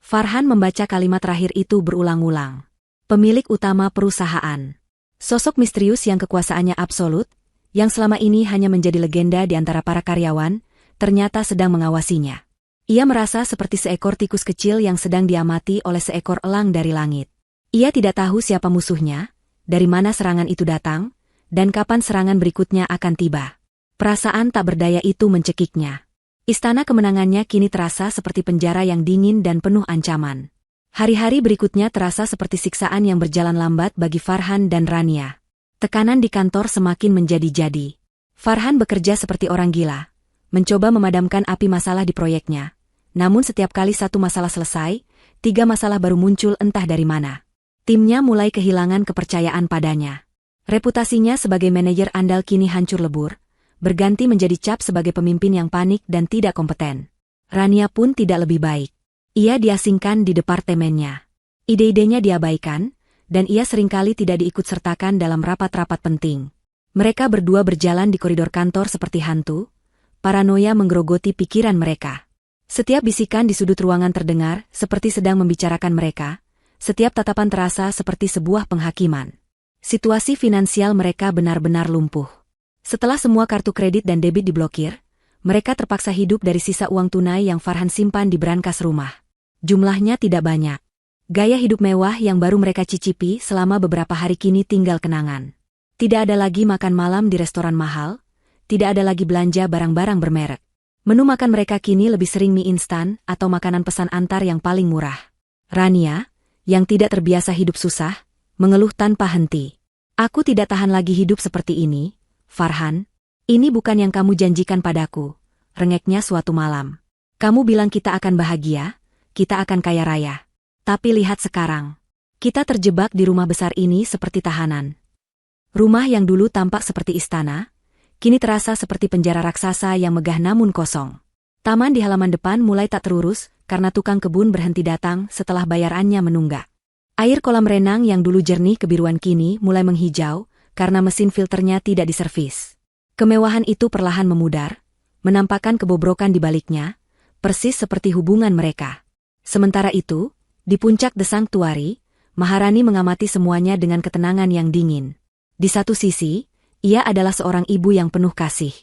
Speaker 1: Farhan membaca kalimat terakhir itu berulang-ulang. Pemilik utama perusahaan. Sosok misterius yang kekuasaannya absolut, yang selama ini hanya menjadi legenda di antara para karyawan, ternyata sedang mengawasinya. Ia merasa seperti seekor tikus kecil yang sedang diamati oleh seekor elang dari langit. Ia tidak tahu siapa musuhnya, dari mana serangan itu datang, dan kapan serangan berikutnya akan tiba. Perasaan tak berdaya itu mencekiknya. Istana kemenangannya kini terasa seperti penjara yang dingin dan penuh ancaman. Hari-hari berikutnya terasa seperti siksaan yang berjalan lambat bagi Farhan dan Rania. Tekanan di kantor semakin menjadi-jadi. Farhan bekerja seperti orang gila, mencoba memadamkan api masalah di proyeknya. Namun setiap kali satu masalah selesai, 3 masalah baru muncul entah dari mana. Timnya mulai kehilangan kepercayaan padanya. Reputasinya sebagai manajer andal kini hancur lebur, berganti menjadi cap sebagai pemimpin yang panik dan tidak kompeten. Rania pun tidak lebih baik. Ia diasingkan di departemennya. Ide-idenya diabaikan, dan ia seringkali tidak diikut-sertakan dalam rapat-rapat penting. Mereka berdua berjalan di koridor kantor seperti hantu, paranoia menggerogoti pikiran mereka. Setiap bisikan di sudut ruangan terdengar seperti sedang membicarakan mereka, setiap tatapan terasa seperti sebuah penghakiman. Situasi finansial mereka benar-benar lumpuh. Setelah semua kartu kredit dan debit diblokir, mereka terpaksa hidup dari sisa uang tunai yang Farhan simpan di brankas rumah. Jumlahnya tidak banyak. Gaya hidup mewah yang baru mereka cicipi selama beberapa hari kini tinggal kenangan. Tidak ada lagi makan malam di restoran mahal, tidak ada lagi belanja barang-barang bermerek. Menu makan mereka kini lebih sering mie instan atau makanan pesan antar yang paling murah. Rania, yang tidak terbiasa hidup susah, mengeluh tanpa henti. Aku tidak tahan lagi hidup seperti ini, Farhan. Ini bukan yang kamu janjikan padaku, rengeknya suatu malam. Kamu bilang kita akan bahagia, kita akan kaya raya. Tapi lihat sekarang. Kita terjebak di rumah besar ini seperti tahanan. Rumah yang dulu tampak seperti istana, kini terasa seperti penjara raksasa yang megah namun kosong. Taman di halaman depan mulai tak terurus karena tukang kebun berhenti datang setelah bayarannya menunggak. Air kolam renang yang dulu jernih kebiruan kini mulai menghijau karena mesin filternya tidak diservis. Kemewahan itu perlahan memudar, menampakkan kebobrokan di baliknya, persis seperti hubungan mereka. Sementara itu, di puncak The Sanctuary, Maharani mengamati semuanya dengan ketenangan yang dingin. Di satu sisi, ia adalah seorang ibu yang penuh kasih.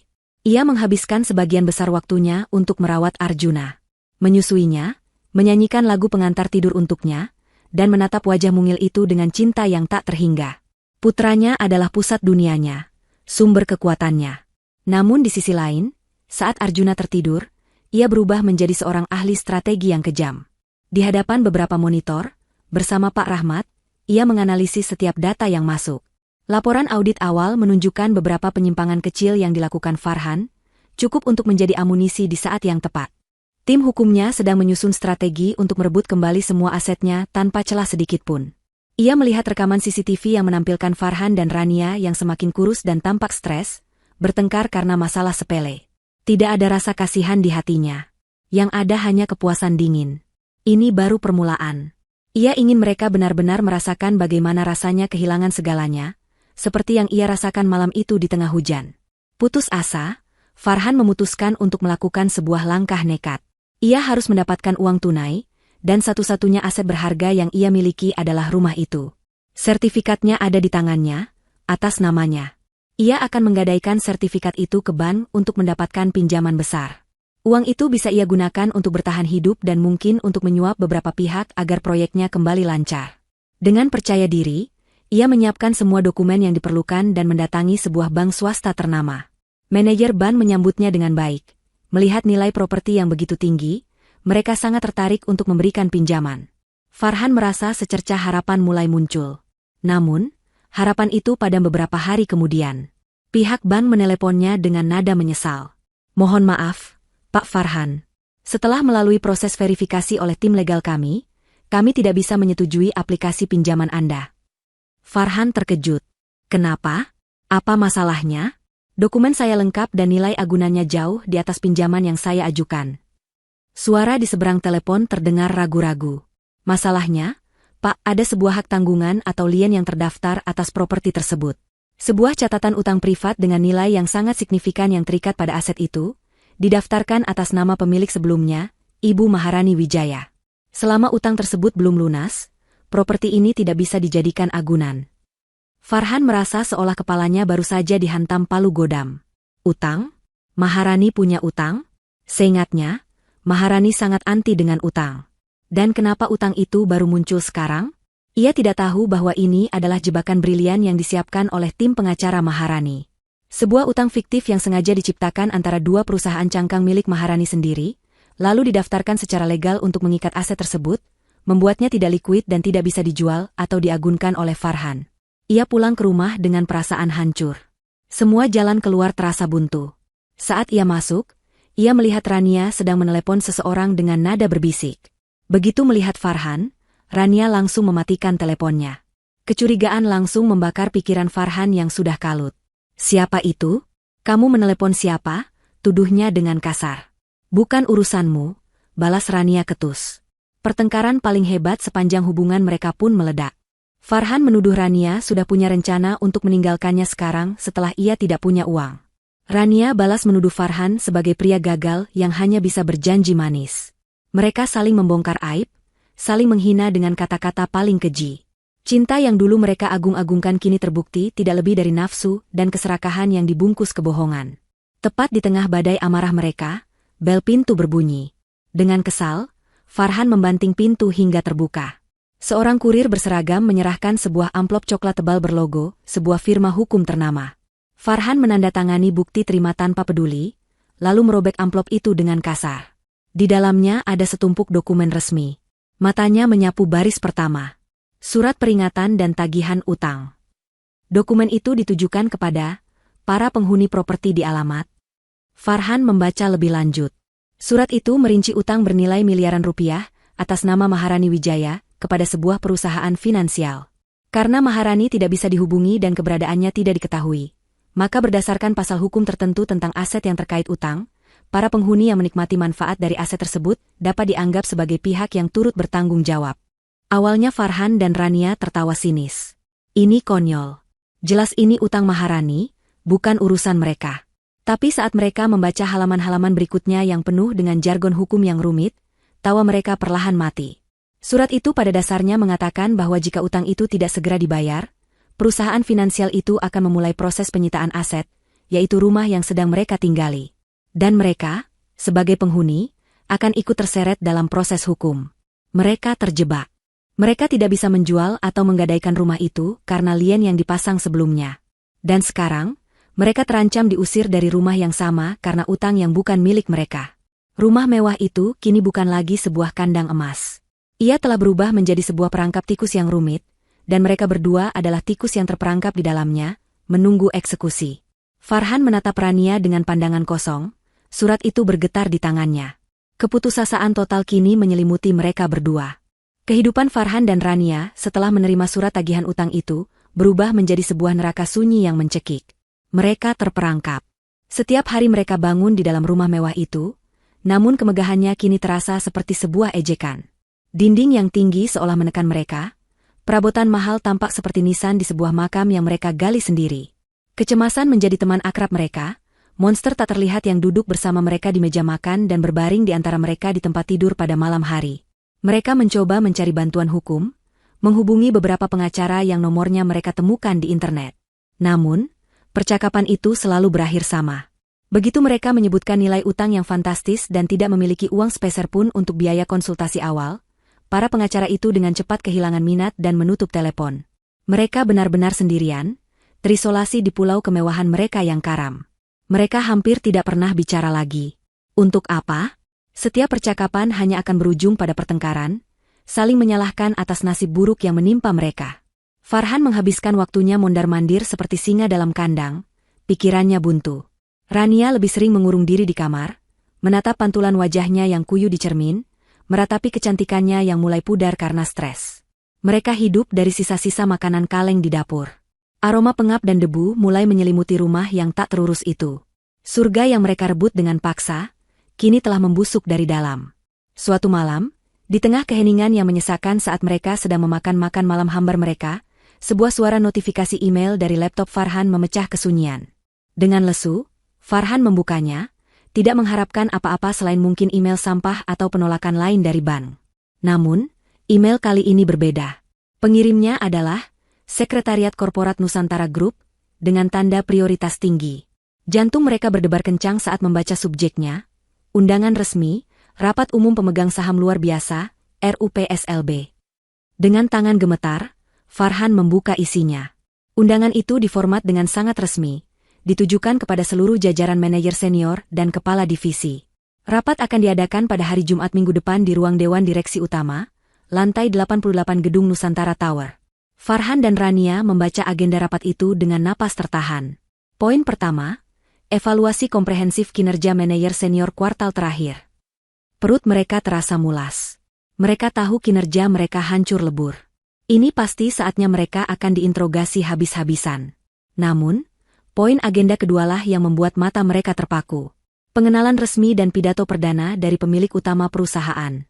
Speaker 1: Ia menghabiskan sebagian besar waktunya untuk merawat Arjuna, menyusuinya, menyanyikan lagu pengantar tidur untuknya, dan menatap wajah mungil itu dengan cinta yang tak terhingga. Putranya adalah pusat dunianya, sumber kekuatannya. Namun di sisi lain, saat Arjuna tertidur, ia berubah menjadi seorang ahli strategi yang kejam. Di hadapan beberapa monitor, bersama Pak Rahmat, ia menganalisis setiap data yang masuk. Laporan audit awal menunjukkan beberapa penyimpangan kecil yang dilakukan Farhan, cukup untuk menjadi amunisi di saat yang tepat. Tim hukumnya sedang menyusun strategi untuk merebut kembali semua asetnya tanpa celah sedikit pun. Ia melihat rekaman CCTV yang menampilkan Farhan dan Rania yang semakin kurus dan tampak stres, bertengkar karena masalah sepele. Tidak ada rasa kasihan di hatinya. Yang ada hanya kepuasan dingin. Ini baru permulaan. Ia ingin mereka benar-benar merasakan bagaimana rasanya kehilangan segalanya, seperti yang ia rasakan malam itu di tengah hujan. Putus asa, Farhan memutuskan untuk melakukan sebuah langkah nekat. Ia harus mendapatkan uang tunai, dan satu-satunya aset berharga yang ia miliki adalah rumah itu. Sertifikatnya ada di tangannya, atas namanya. Ia akan menggadaikan sertifikat itu ke bank untuk mendapatkan pinjaman besar. Uang itu bisa ia gunakan untuk bertahan hidup dan mungkin untuk menyuap beberapa pihak agar proyeknya kembali lancar. Dengan percaya diri, ia menyiapkan semua dokumen yang diperlukan dan mendatangi sebuah bank swasta ternama. Manajer bank menyambutnya dengan baik. Melihat nilai properti yang begitu tinggi, mereka sangat tertarik untuk memberikan pinjaman. Farhan merasa secercah harapan mulai muncul. Namun, harapan itu padam beberapa hari kemudian. Pihak bank meneleponnya dengan nada menyesal. "Mohon maaf, Pak Farhan. Setelah melalui proses verifikasi oleh tim legal kami tidak bisa menyetujui aplikasi pinjaman Anda." Farhan terkejut. "Kenapa? Apa masalahnya? Dokumen saya lengkap dan nilai agunannya jauh di atas pinjaman yang saya ajukan." Suara di seberang telepon terdengar ragu-ragu. "Masalahnya, Pak, ada sebuah hak tanggungan atau lien yang terdaftar atas properti tersebut. Sebuah catatan utang privat dengan nilai yang sangat signifikan yang terikat pada aset itu, didaftarkan atas nama pemilik sebelumnya, Ibu Maharani Wijaya. Selama utang tersebut belum lunas, properti ini tidak bisa dijadikan agunan." Farhan merasa seolah kepalanya baru saja dihantam palu godam. Utang? Maharani punya utang? Seingatnya, Maharani sangat anti dengan utang. Dan kenapa utang itu baru muncul sekarang? Ia tidak tahu bahwa ini adalah jebakan brilian yang disiapkan oleh tim pengacara Maharani. Sebuah utang fiktif yang sengaja diciptakan antara dua perusahaan cangkang milik Maharani sendiri, lalu didaftarkan secara legal untuk mengikat aset tersebut, membuatnya tidak liquid dan tidak bisa dijual atau diagunkan oleh Farhan. Ia pulang ke rumah dengan perasaan hancur. Semua jalan keluar terasa buntu. Saat ia masuk, ia melihat Rania sedang menelepon seseorang dengan nada berbisik. Begitu melihat Farhan, Rania langsung mematikan teleponnya. Kecurigaan langsung membakar pikiran Farhan yang sudah kalut. "Siapa itu? Kamu menelepon siapa?" tuduhnya dengan kasar. "Bukan urusanmu," balas Rania ketus. Pertengkaran paling hebat sepanjang hubungan mereka pun meledak. Farhan menuduh Rania sudah punya rencana untuk meninggalkannya sekarang setelah ia tidak punya uang. Rania balas menuduh Farhan sebagai pria gagal yang hanya bisa berjanji manis. Mereka saling membongkar aib, saling menghina dengan kata-kata paling keji. Cinta yang dulu mereka agung-agungkan kini terbukti tidak lebih dari nafsu dan keserakahan yang dibungkus kebohongan. Tepat di tengah badai amarah mereka, bel pintu berbunyi. Dengan kesal, Farhan membanting pintu hingga terbuka. Seorang kurir berseragam menyerahkan sebuah amplop coklat tebal berlogo, sebuah firma hukum ternama. Farhan menandatangani bukti terima tanpa peduli, lalu merobek amplop itu dengan kasar. Di dalamnya ada setumpuk dokumen resmi. Matanya menyapu baris pertama. Surat peringatan dan tagihan utang. Dokumen itu ditujukan kepada para penghuni properti di alamat. Farhan membaca lebih lanjut. Surat itu merinci utang bernilai miliaran rupiah atas nama Maharani Wijaya kepada sebuah perusahaan finansial. Karena Maharani tidak bisa dihubungi dan keberadaannya tidak diketahui, maka berdasarkan pasal hukum tertentu tentang aset yang terkait utang, para penghuni yang menikmati manfaat dari aset tersebut dapat dianggap sebagai pihak yang turut bertanggung jawab. Awalnya Farhan dan Rania tertawa sinis. Ini konyol. Jelas ini utang Maharani, bukan urusan mereka. Tapi saat mereka membaca halaman-halaman berikutnya yang penuh dengan jargon hukum yang rumit, tawa mereka perlahan mati. Surat itu pada dasarnya mengatakan bahwa jika utang itu tidak segera dibayar, perusahaan finansial itu akan memulai proses penyitaan aset, yaitu rumah yang sedang mereka tinggali. Dan mereka, sebagai penghuni, akan ikut terseret dalam proses hukum. Mereka terjebak. Mereka tidak bisa menjual atau menggadaikan rumah itu karena lien yang dipasang sebelumnya. Dan sekarang, mereka terancam diusir dari rumah yang sama karena utang yang bukan milik mereka. Rumah mewah itu kini bukan lagi sebuah kandang emas. Ia telah berubah menjadi sebuah perangkap tikus yang rumit, dan mereka berdua adalah tikus yang terperangkap di dalamnya, menunggu eksekusi. Farhan menatap Rania dengan pandangan kosong, surat itu bergetar di tangannya. Keputusasaan total kini menyelimuti mereka berdua. Kehidupan Farhan dan Rania setelah menerima surat tagihan utang itu, berubah menjadi sebuah neraka sunyi yang mencekik. Mereka terperangkap. Setiap hari mereka bangun di dalam rumah mewah itu, namun kemegahannya kini terasa seperti sebuah ejekan. Dinding yang tinggi seolah menekan mereka, perabotan mahal tampak seperti nisan di sebuah makam yang mereka gali sendiri. Kecemasan menjadi teman akrab mereka, monster tak terlihat yang duduk bersama mereka di meja makan dan berbaring di antara mereka di tempat tidur pada malam hari. Mereka mencoba mencari bantuan hukum, menghubungi beberapa pengacara yang nomornya mereka temukan di internet. Namun, percakapan itu selalu berakhir sama. Begitu mereka menyebutkan nilai utang yang fantastis dan tidak memiliki uang sepeser pun untuk biaya konsultasi awal, para pengacara itu dengan cepat kehilangan minat dan menutup telepon. Mereka benar-benar sendirian, terisolasi di pulau kemewahan mereka yang karam. Mereka hampir tidak pernah bicara lagi. Untuk apa? Setiap percakapan hanya akan berujung pada pertengkaran, saling menyalahkan atas nasib buruk yang menimpa mereka. Farhan menghabiskan waktunya mondar-mandir seperti singa dalam kandang, pikirannya buntu. Rania lebih sering mengurung diri di kamar, menatap pantulan wajahnya yang kuyu di cermin, meratapi kecantikannya yang mulai pudar karena stres. Mereka hidup dari sisa-sisa makanan kaleng di dapur. Aroma pengap dan debu mulai menyelimuti rumah yang tak terurus itu. Surga yang mereka rebut dengan paksa, kini telah membusuk dari dalam. Suatu malam, di tengah keheningan yang menyesakan saat mereka sedang memakan makan malam hambar mereka, sebuah suara notifikasi email dari laptop Farhan memecah kesunyian. Dengan lesu, Farhan membukanya, tidak mengharapkan apa-apa selain mungkin email sampah atau penolakan lain dari bank. Namun, email kali ini berbeda. Pengirimnya adalah Sekretariat Korporat Nusantara Group, dengan tanda prioritas tinggi. Jantung mereka berdebar kencang saat membaca subjeknya, undangan resmi, Rapat Umum Pemegang Saham Luar Biasa, RUPSLB. Dengan tangan gemetar, Farhan membuka isinya. Undangan itu diformat dengan sangat resmi, ditujukan kepada seluruh jajaran manajer senior dan kepala divisi. Rapat akan diadakan pada hari Jumat minggu depan di ruang Dewan Direksi Utama, lantai 88 Gedung Nusantara Tower. Farhan dan Rania membaca agenda rapat itu dengan napas tertahan. Poin pertama, evaluasi komprehensif kinerja manajer senior kuartal terakhir. Perut mereka terasa mulas. Mereka tahu kinerja mereka hancur lebur. Ini pasti saatnya mereka akan diinterogasi habis-habisan. Namun, poin agenda kedualah yang membuat mata mereka terpaku. Pengenalan resmi dan pidato perdana dari pemilik utama perusahaan.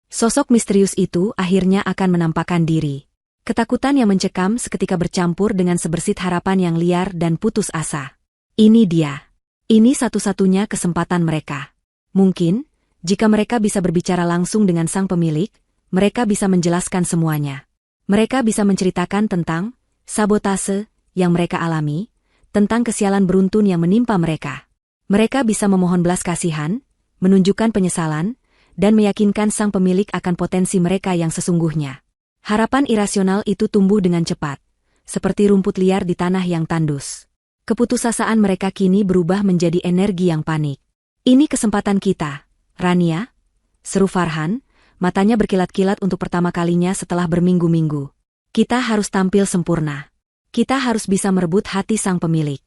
Speaker 1: Sosok misterius itu akhirnya akan menampakkan diri. Ketakutan yang mencekam seketika bercampur dengan sebersit harapan yang liar dan putus asa. Ini dia. Ini satu-satunya kesempatan mereka. Mungkin, jika mereka bisa berbicara langsung dengan sang pemilik, mereka bisa menjelaskan semuanya. Mereka bisa menceritakan tentang sabotase yang mereka alami, tentang kesialan beruntun yang menimpa mereka. Mereka bisa memohon belas kasihan, menunjukkan penyesalan, dan meyakinkan sang pemilik akan potensi mereka yang sesungguhnya. Harapan irasional itu tumbuh dengan cepat, seperti rumput liar di tanah yang tandus. Keputusasaan mereka kini berubah menjadi energi yang panik. Ini kesempatan kita, Rania, seru Farhan, matanya berkilat-kilat untuk pertama kalinya setelah berminggu-minggu. Kita harus tampil sempurna. Kita harus bisa merebut hati sang pemilik.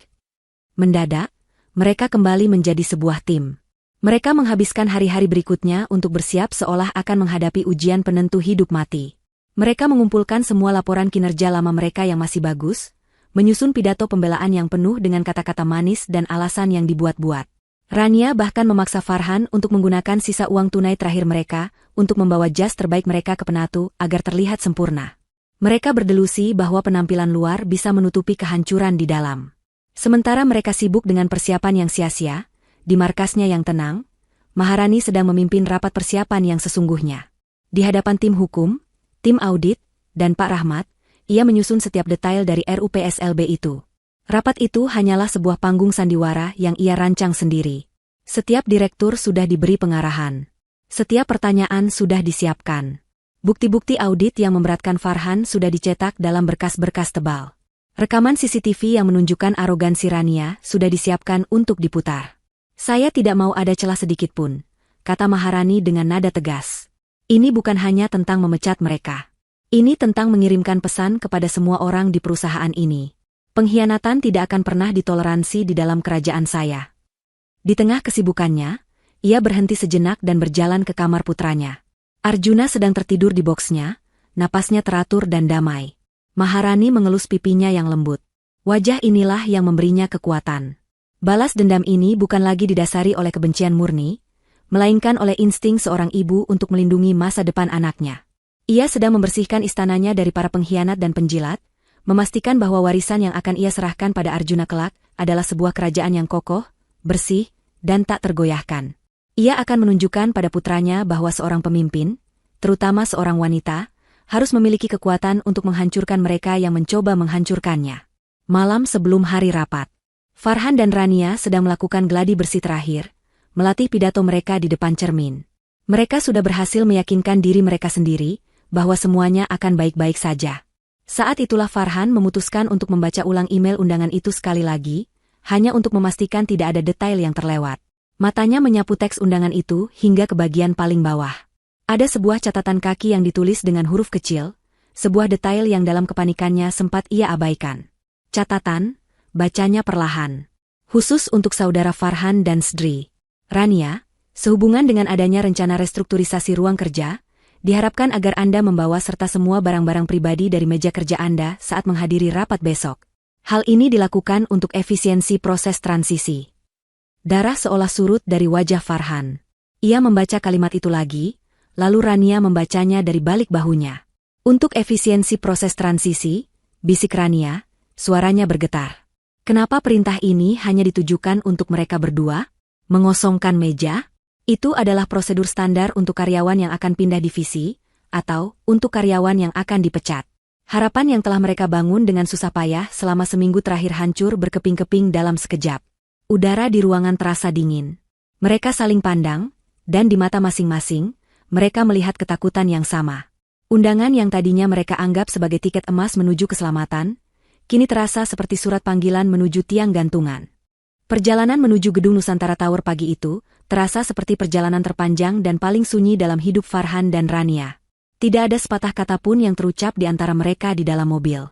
Speaker 1: Mendadak, mereka kembali menjadi sebuah tim. Mereka menghabiskan hari-hari berikutnya untuk bersiap seolah akan menghadapi ujian penentu hidup mati. Mereka mengumpulkan semua laporan kinerja lama mereka yang masih bagus, menyusun pidato pembelaan yang penuh dengan kata-kata manis dan alasan yang dibuat-buat. Rania bahkan memaksa Farhan untuk menggunakan sisa uang tunai terakhir mereka untuk membawa jas terbaik mereka ke Penatu agar terlihat sempurna. Mereka berdelusi bahwa penampilan luar bisa menutupi kehancuran di dalam. Sementara mereka sibuk dengan persiapan yang sia-sia, di markasnya yang tenang, Maharani sedang memimpin rapat persiapan yang sesungguhnya. Di hadapan tim hukum, tim audit, dan Pak Rahmat, ia menyusun setiap detail dari RUPSLB itu. Rapat itu hanyalah sebuah panggung sandiwara yang ia rancang sendiri. Setiap direktur sudah diberi pengarahan. Setiap pertanyaan sudah disiapkan. Bukti-bukti audit yang memberatkan Farhan sudah dicetak dalam berkas-berkas tebal. Rekaman CCTV yang menunjukkan arogansi Rania sudah disiapkan untuk diputar. Saya tidak mau ada celah sedikit pun, kata Maharani dengan nada tegas. Ini bukan hanya tentang memecat mereka. Ini tentang mengirimkan pesan kepada semua orang di perusahaan ini. Pengkhianatan tidak akan pernah ditoleransi di dalam kerajaan saya. Di tengah kesibukannya, ia berhenti sejenak dan berjalan ke kamar putranya. Arjuna sedang tertidur di boksnya, napasnya teratur dan damai. Maharani mengelus pipinya yang lembut. Wajah inilah yang memberinya kekuatan. Balas dendam ini bukan lagi didasari oleh kebencian murni, melainkan oleh insting seorang ibu untuk melindungi masa depan anaknya. Ia sedang membersihkan istananya dari para pengkhianat dan penjilat, memastikan bahwa warisan yang akan ia serahkan pada Arjuna kelak adalah sebuah kerajaan yang kokoh, bersih, dan tak tergoyahkan. Ia akan menunjukkan pada putranya bahwa seorang pemimpin, terutama seorang wanita, harus memiliki kekuatan untuk menghancurkan mereka yang mencoba menghancurkannya. Malam sebelum hari rapat, Farhan dan Rania sedang melakukan gladi bersih terakhir, melatih pidato mereka di depan cermin. Mereka sudah berhasil meyakinkan diri mereka sendiri bahwa semuanya akan baik-baik saja. Saat itulah Farhan memutuskan untuk membaca ulang email undangan itu sekali lagi, hanya untuk memastikan tidak ada detail yang terlewat. Matanya menyapu teks undangan itu hingga ke bagian paling bawah. Ada sebuah catatan kaki yang ditulis dengan huruf kecil, sebuah detail yang dalam kepanikannya sempat ia abaikan. Catatan, bacanya perlahan. Khusus untuk saudara Farhan dan Sdri. Rania, sehubungan dengan adanya rencana restrukturisasi ruang kerja, diharapkan agar Anda membawa serta semua barang-barang pribadi dari meja kerja Anda saat menghadiri rapat besok. Hal ini dilakukan untuk efisiensi proses transisi. Darah seolah surut dari wajah Farhan. Ia membaca kalimat itu lagi, lalu Rania membacanya dari balik bahunya. Untuk efisiensi proses transisi, bisik Rania, suaranya bergetar. Kenapa perintah ini hanya ditujukan untuk mereka berdua? Mengosongkan meja? Itu adalah prosedur standar untuk karyawan yang akan pindah divisi, atau untuk karyawan yang akan dipecat. Harapan yang telah mereka bangun dengan susah payah selama seminggu terakhir hancur berkeping-keping dalam sekejap. Udara di ruangan terasa dingin. Mereka saling pandang, dan di mata masing-masing, mereka melihat ketakutan yang sama. Undangan yang tadinya mereka anggap sebagai tiket emas menuju keselamatan, kini terasa seperti surat panggilan menuju tiang gantungan. Perjalanan menuju gedung Nusantara Tower pagi itu, terasa seperti perjalanan terpanjang dan paling sunyi dalam hidup Farhan dan Rania. Tidak ada sepatah kata pun yang terucap di antara mereka di dalam mobil.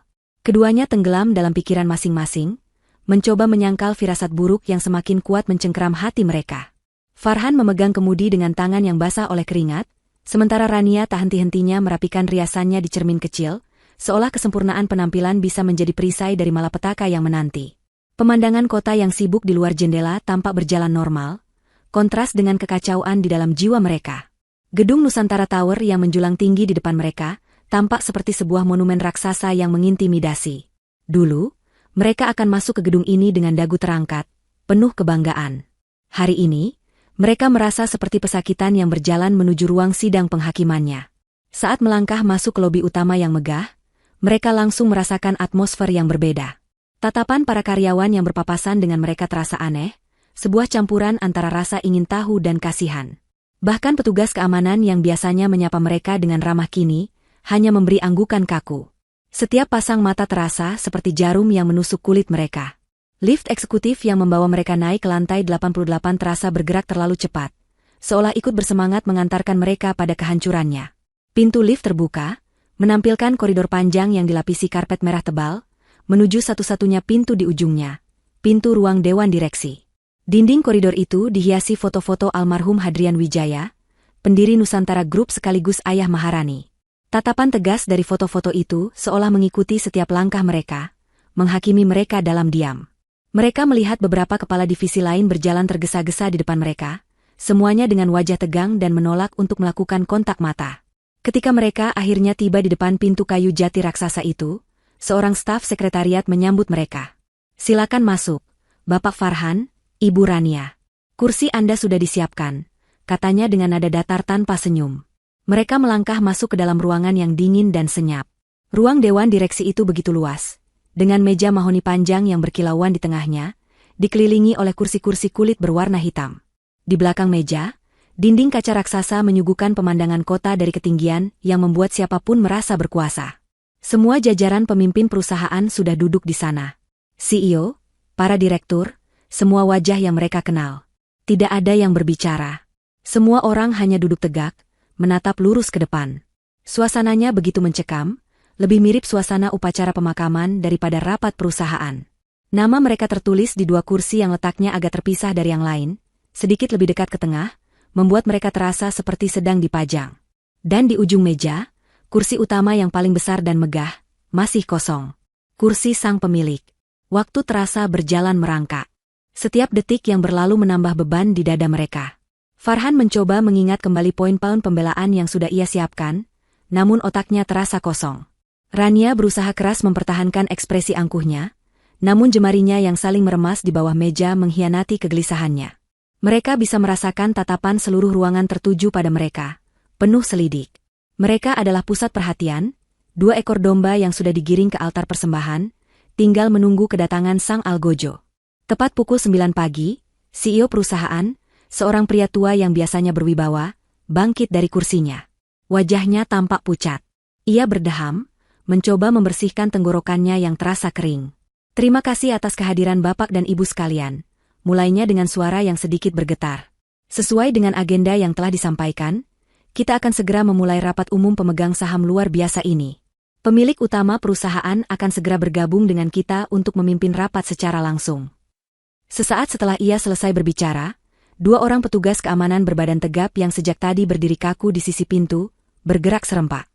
Speaker 1: Keduanya tenggelam dalam pikiran masing-masing, mencoba menyangkal firasat buruk yang semakin kuat mencengkeram hati mereka. Farhan memegang kemudi dengan tangan yang basah oleh keringat, sementara Rania tak henti-hentinya merapikan riasannya di cermin kecil, seolah kesempurnaan penampilan bisa menjadi perisai dari malapetaka yang menanti. Pemandangan kota yang sibuk di luar jendela tampak berjalan normal, kontras dengan kekacauan di dalam jiwa mereka. Gedung Nusantara Tower yang menjulang tinggi di depan mereka, tampak seperti sebuah monumen raksasa yang mengintimidasi. Dulu, mereka akan masuk ke gedung ini dengan dagu terangkat, penuh kebanggaan. Hari ini, mereka merasa seperti pesakitan yang berjalan menuju ruang sidang penghakimannya. Saat melangkah masuk ke lobi utama yang megah, mereka langsung merasakan atmosfer yang berbeda. Tatapan para karyawan yang berpapasan dengan mereka terasa aneh, sebuah campuran antara rasa ingin tahu dan kasihan. Bahkan petugas keamanan yang biasanya menyapa mereka dengan ramah kini, hanya memberi anggukan kaku. Setiap pasang mata terasa seperti jarum yang menusuk kulit mereka. Lift eksekutif yang membawa mereka naik ke lantai 88 terasa bergerak terlalu cepat, seolah ikut bersemangat mengantarkan mereka pada kehancurannya. Pintu lift terbuka, menampilkan koridor panjang yang dilapisi karpet merah tebal, menuju satu-satunya pintu di ujungnya, pintu ruang Dewan Direksi. Dinding koridor itu dihiasi foto-foto almarhum Hadrian Wijaya, pendiri Nusantara Group sekaligus ayah Maharani. Tatapan tegas dari foto-foto itu seolah mengikuti setiap langkah mereka, menghakimi mereka dalam diam. Mereka melihat beberapa kepala divisi lain berjalan tergesa-gesa di depan mereka, semuanya dengan wajah tegang dan menolak untuk melakukan kontak mata. Ketika mereka akhirnya tiba di depan pintu kayu jati raksasa itu, seorang staf sekretariat menyambut mereka. Silakan masuk, Bapak Farhan, Ibu Rania. Kursi Anda sudah disiapkan, katanya dengan nada datar tanpa senyum. Mereka melangkah masuk ke dalam ruangan yang dingin dan senyap. Ruang dewan direksi itu begitu luas, dengan meja mahoni panjang yang berkilauan di tengahnya, dikelilingi oleh kursi-kursi kulit berwarna hitam. Di belakang meja, dinding kaca raksasa menyuguhkan pemandangan kota dari ketinggian yang membuat siapapun merasa berkuasa. Semua jajaran pemimpin perusahaan sudah duduk di sana. CEO, para direktur, semua wajah yang mereka kenal. Tidak ada yang berbicara. Semua orang hanya duduk tegak, menatap lurus ke depan. Suasananya begitu mencekam, lebih mirip suasana upacara pemakaman daripada rapat perusahaan. Nama mereka tertulis di dua kursi yang letaknya agak terpisah dari yang lain, sedikit lebih dekat ke tengah, membuat mereka terasa seperti sedang dipajang. Dan di ujung meja, kursi utama yang paling besar dan megah, masih kosong. Kursi sang pemilik. Waktu terasa berjalan merangkak. Setiap detik yang berlalu menambah beban di dada mereka. Farhan mencoba mengingat kembali poin-poin pembelaan yang sudah ia siapkan, namun otaknya terasa kosong. Rania berusaha keras mempertahankan ekspresi angkuhnya, namun jemarinya yang saling meremas di bawah meja mengkhianati kegelisahannya. Mereka bisa merasakan tatapan seluruh ruangan tertuju pada mereka, penuh selidik. Mereka adalah pusat perhatian, dua ekor domba yang sudah digiring ke altar persembahan, tinggal menunggu kedatangan sang algojo. Tepat pukul 9 pagi, CEO perusahaan, seorang pria tua yang biasanya berwibawa, bangkit dari kursinya. Wajahnya tampak pucat. Ia berdeham, mencoba membersihkan tenggorokannya yang terasa kering. Terima kasih atas kehadiran Bapak dan Ibu sekalian, mulainya dengan suara yang sedikit bergetar. Sesuai dengan agenda yang telah disampaikan, kita akan segera memulai rapat umum pemegang saham luar biasa ini. Pemilik utama perusahaan akan segera bergabung dengan kita untuk memimpin rapat secara langsung. Sesaat setelah ia selesai berbicara, dua orang petugas keamanan berbadan tegap yang sejak tadi berdiri kaku di sisi pintu, bergerak serempak.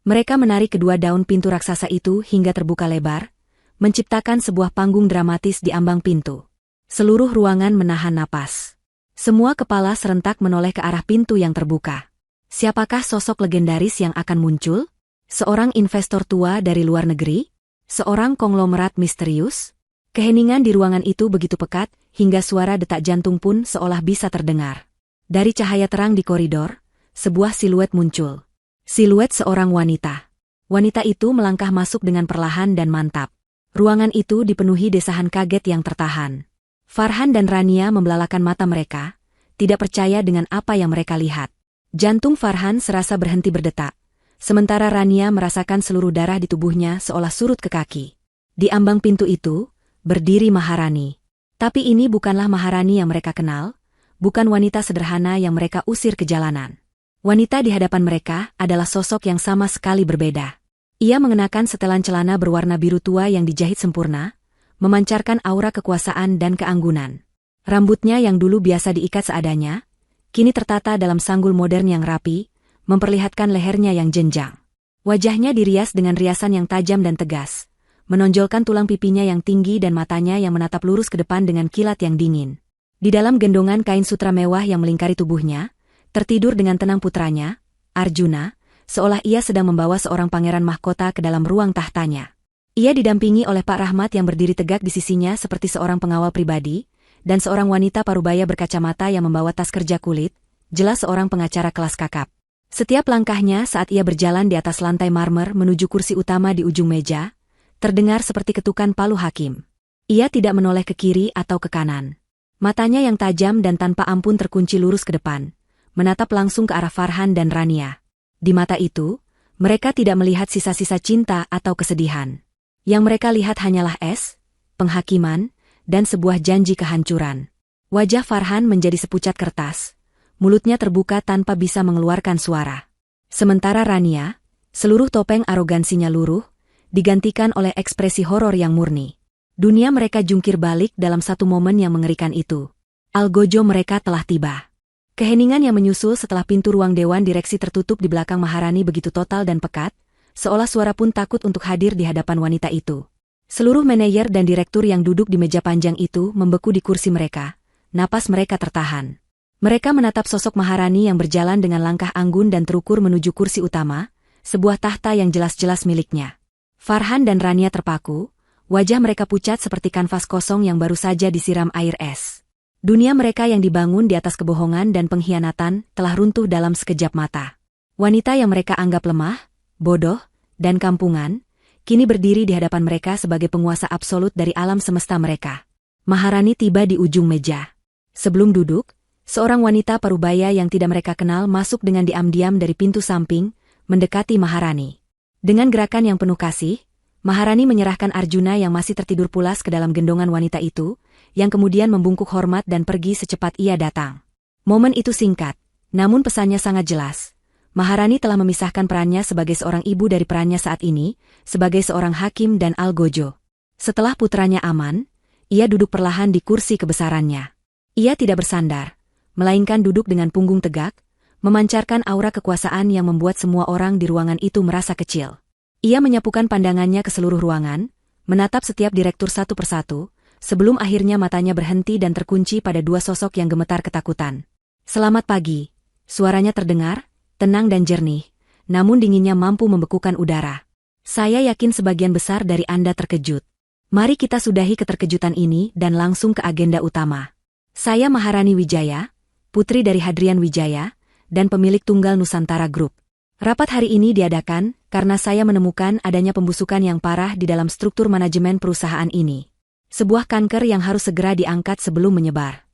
Speaker 1: Mereka menarik kedua daun pintu raksasa itu hingga terbuka lebar, menciptakan sebuah panggung dramatis di ambang pintu. Seluruh ruangan menahan napas. Semua kepala serentak menoleh ke arah pintu yang terbuka. Siapakah sosok legendaris yang akan muncul? Seorang investor tua dari luar negeri? Seorang konglomerat misterius? Keheningan di ruangan itu begitu pekat, hingga suara detak jantung pun seolah bisa terdengar. Dari cahaya terang di koridor, sebuah siluet muncul. Siluet seorang wanita. Wanita itu melangkah masuk dengan perlahan dan mantap. Ruangan itu dipenuhi desahan kaget yang tertahan. Farhan dan Rania membelalakan mata mereka, tidak percaya dengan apa yang mereka lihat. Jantung Farhan serasa berhenti berdetak, sementara Rania merasakan seluruh darah di tubuhnya seolah surut ke kaki. Di ambang pintu itu, berdiri Maharani. Tapi ini bukanlah Maharani yang mereka kenal, bukan wanita sederhana yang mereka usir ke jalanan. Wanita di hadapan mereka adalah sosok yang sama sekali berbeda. Ia mengenakan setelan celana berwarna biru tua yang dijahit sempurna, memancarkan aura kekuasaan dan keanggunan. Rambutnya yang dulu biasa diikat seadanya, kini tertata dalam sanggul modern yang rapi, memperlihatkan lehernya yang jenjang. Wajahnya dirias dengan riasan yang tajam dan tegas, menonjolkan tulang pipinya yang tinggi dan matanya yang menatap lurus ke depan dengan kilat yang dingin. Di dalam gendongan kain sutra mewah yang melingkari tubuhnya, tertidur dengan tenang putranya, Arjuna, seolah ia sedang membawa seorang pangeran mahkota ke dalam ruang tahtanya. Ia didampingi oleh Pak Rahmat yang berdiri tegak di sisinya seperti seorang pengawal pribadi, dan seorang wanita parubaya berkacamata yang membawa tas kerja kulit, jelas seorang pengacara kelas kakap. Setiap langkahnya saat ia berjalan di atas lantai marmer menuju kursi utama di ujung meja, terdengar seperti ketukan palu hakim. Ia tidak menoleh ke kiri atau ke kanan. Matanya yang tajam dan tanpa ampun terkunci lurus ke depan, menatap langsung ke arah Farhan dan Rania. Di mata itu, mereka tidak melihat sisa-sisa cinta atau kesedihan. Yang mereka lihat hanyalah es, penghakiman, dan sebuah janji kehancuran. Wajah Farhan menjadi sepucat kertas, mulutnya terbuka tanpa bisa mengeluarkan suara. Sementara Rania, seluruh topeng arogansinya luruh, digantikan oleh ekspresi horor yang murni. Dunia mereka jungkir balik dalam satu momen yang mengerikan itu. Algojo mereka telah tiba. Keheningan yang menyusul setelah pintu ruang dewan direksi tertutup di belakang Maharani begitu total dan pekat, seolah suara pun takut untuk hadir di hadapan wanita itu. Seluruh manajer dan direktur yang duduk di meja panjang itu membeku di kursi mereka, napas mereka tertahan. Mereka menatap sosok Maharani yang berjalan dengan langkah anggun dan terukur menuju kursi utama, sebuah tahta yang jelas-jelas miliknya. Farhan dan Rania terpaku, wajah mereka pucat seperti kanvas kosong yang baru saja disiram air es. Dunia mereka yang dibangun di atas kebohongan dan pengkhianatan telah runtuh dalam sekejap mata. Wanita yang mereka anggap lemah, bodoh, dan kampungan, kini berdiri di hadapan mereka sebagai penguasa absolut dari alam semesta mereka. Maharani tiba di ujung meja. Sebelum duduk, seorang wanita parubaya yang tidak mereka kenal masuk dengan diam-diam dari pintu samping, mendekati Maharani. Dengan gerakan yang penuh kasih, Maharani menyerahkan Arjuna yang masih tertidur pulas ke dalam gendongan wanita itu, yang kemudian membungkuk hormat dan pergi secepat ia datang. Momen itu singkat, namun pesannya sangat jelas. Maharani telah memisahkan perannya sebagai seorang ibu dari perannya saat ini, sebagai seorang hakim dan algojo. Setelah putranya aman, ia duduk perlahan di kursi kebesarannya. Ia tidak bersandar, melainkan duduk dengan punggung tegak, memancarkan aura kekuasaan yang membuat semua orang di ruangan itu merasa kecil. Ia menyapukan pandangannya ke seluruh ruangan, menatap setiap direktur satu persatu, sebelum akhirnya matanya berhenti dan terkunci pada dua sosok yang gemetar ketakutan. "Selamat pagi," suaranya terdengar, tenang dan jernih, namun dinginnya mampu membekukan udara. "Saya yakin sebagian besar dari Anda terkejut. Mari kita sudahi keterkejutan ini dan langsung ke agenda utama. Saya Maharani Wijaya, putri dari Hadrian Wijaya, dan pemilik Tunggal Nusantara Group. Rapat hari ini diadakan karena saya menemukan adanya pembusukan yang parah di dalam struktur manajemen perusahaan ini. Sebuah kanker yang harus segera diangkat sebelum menyebar."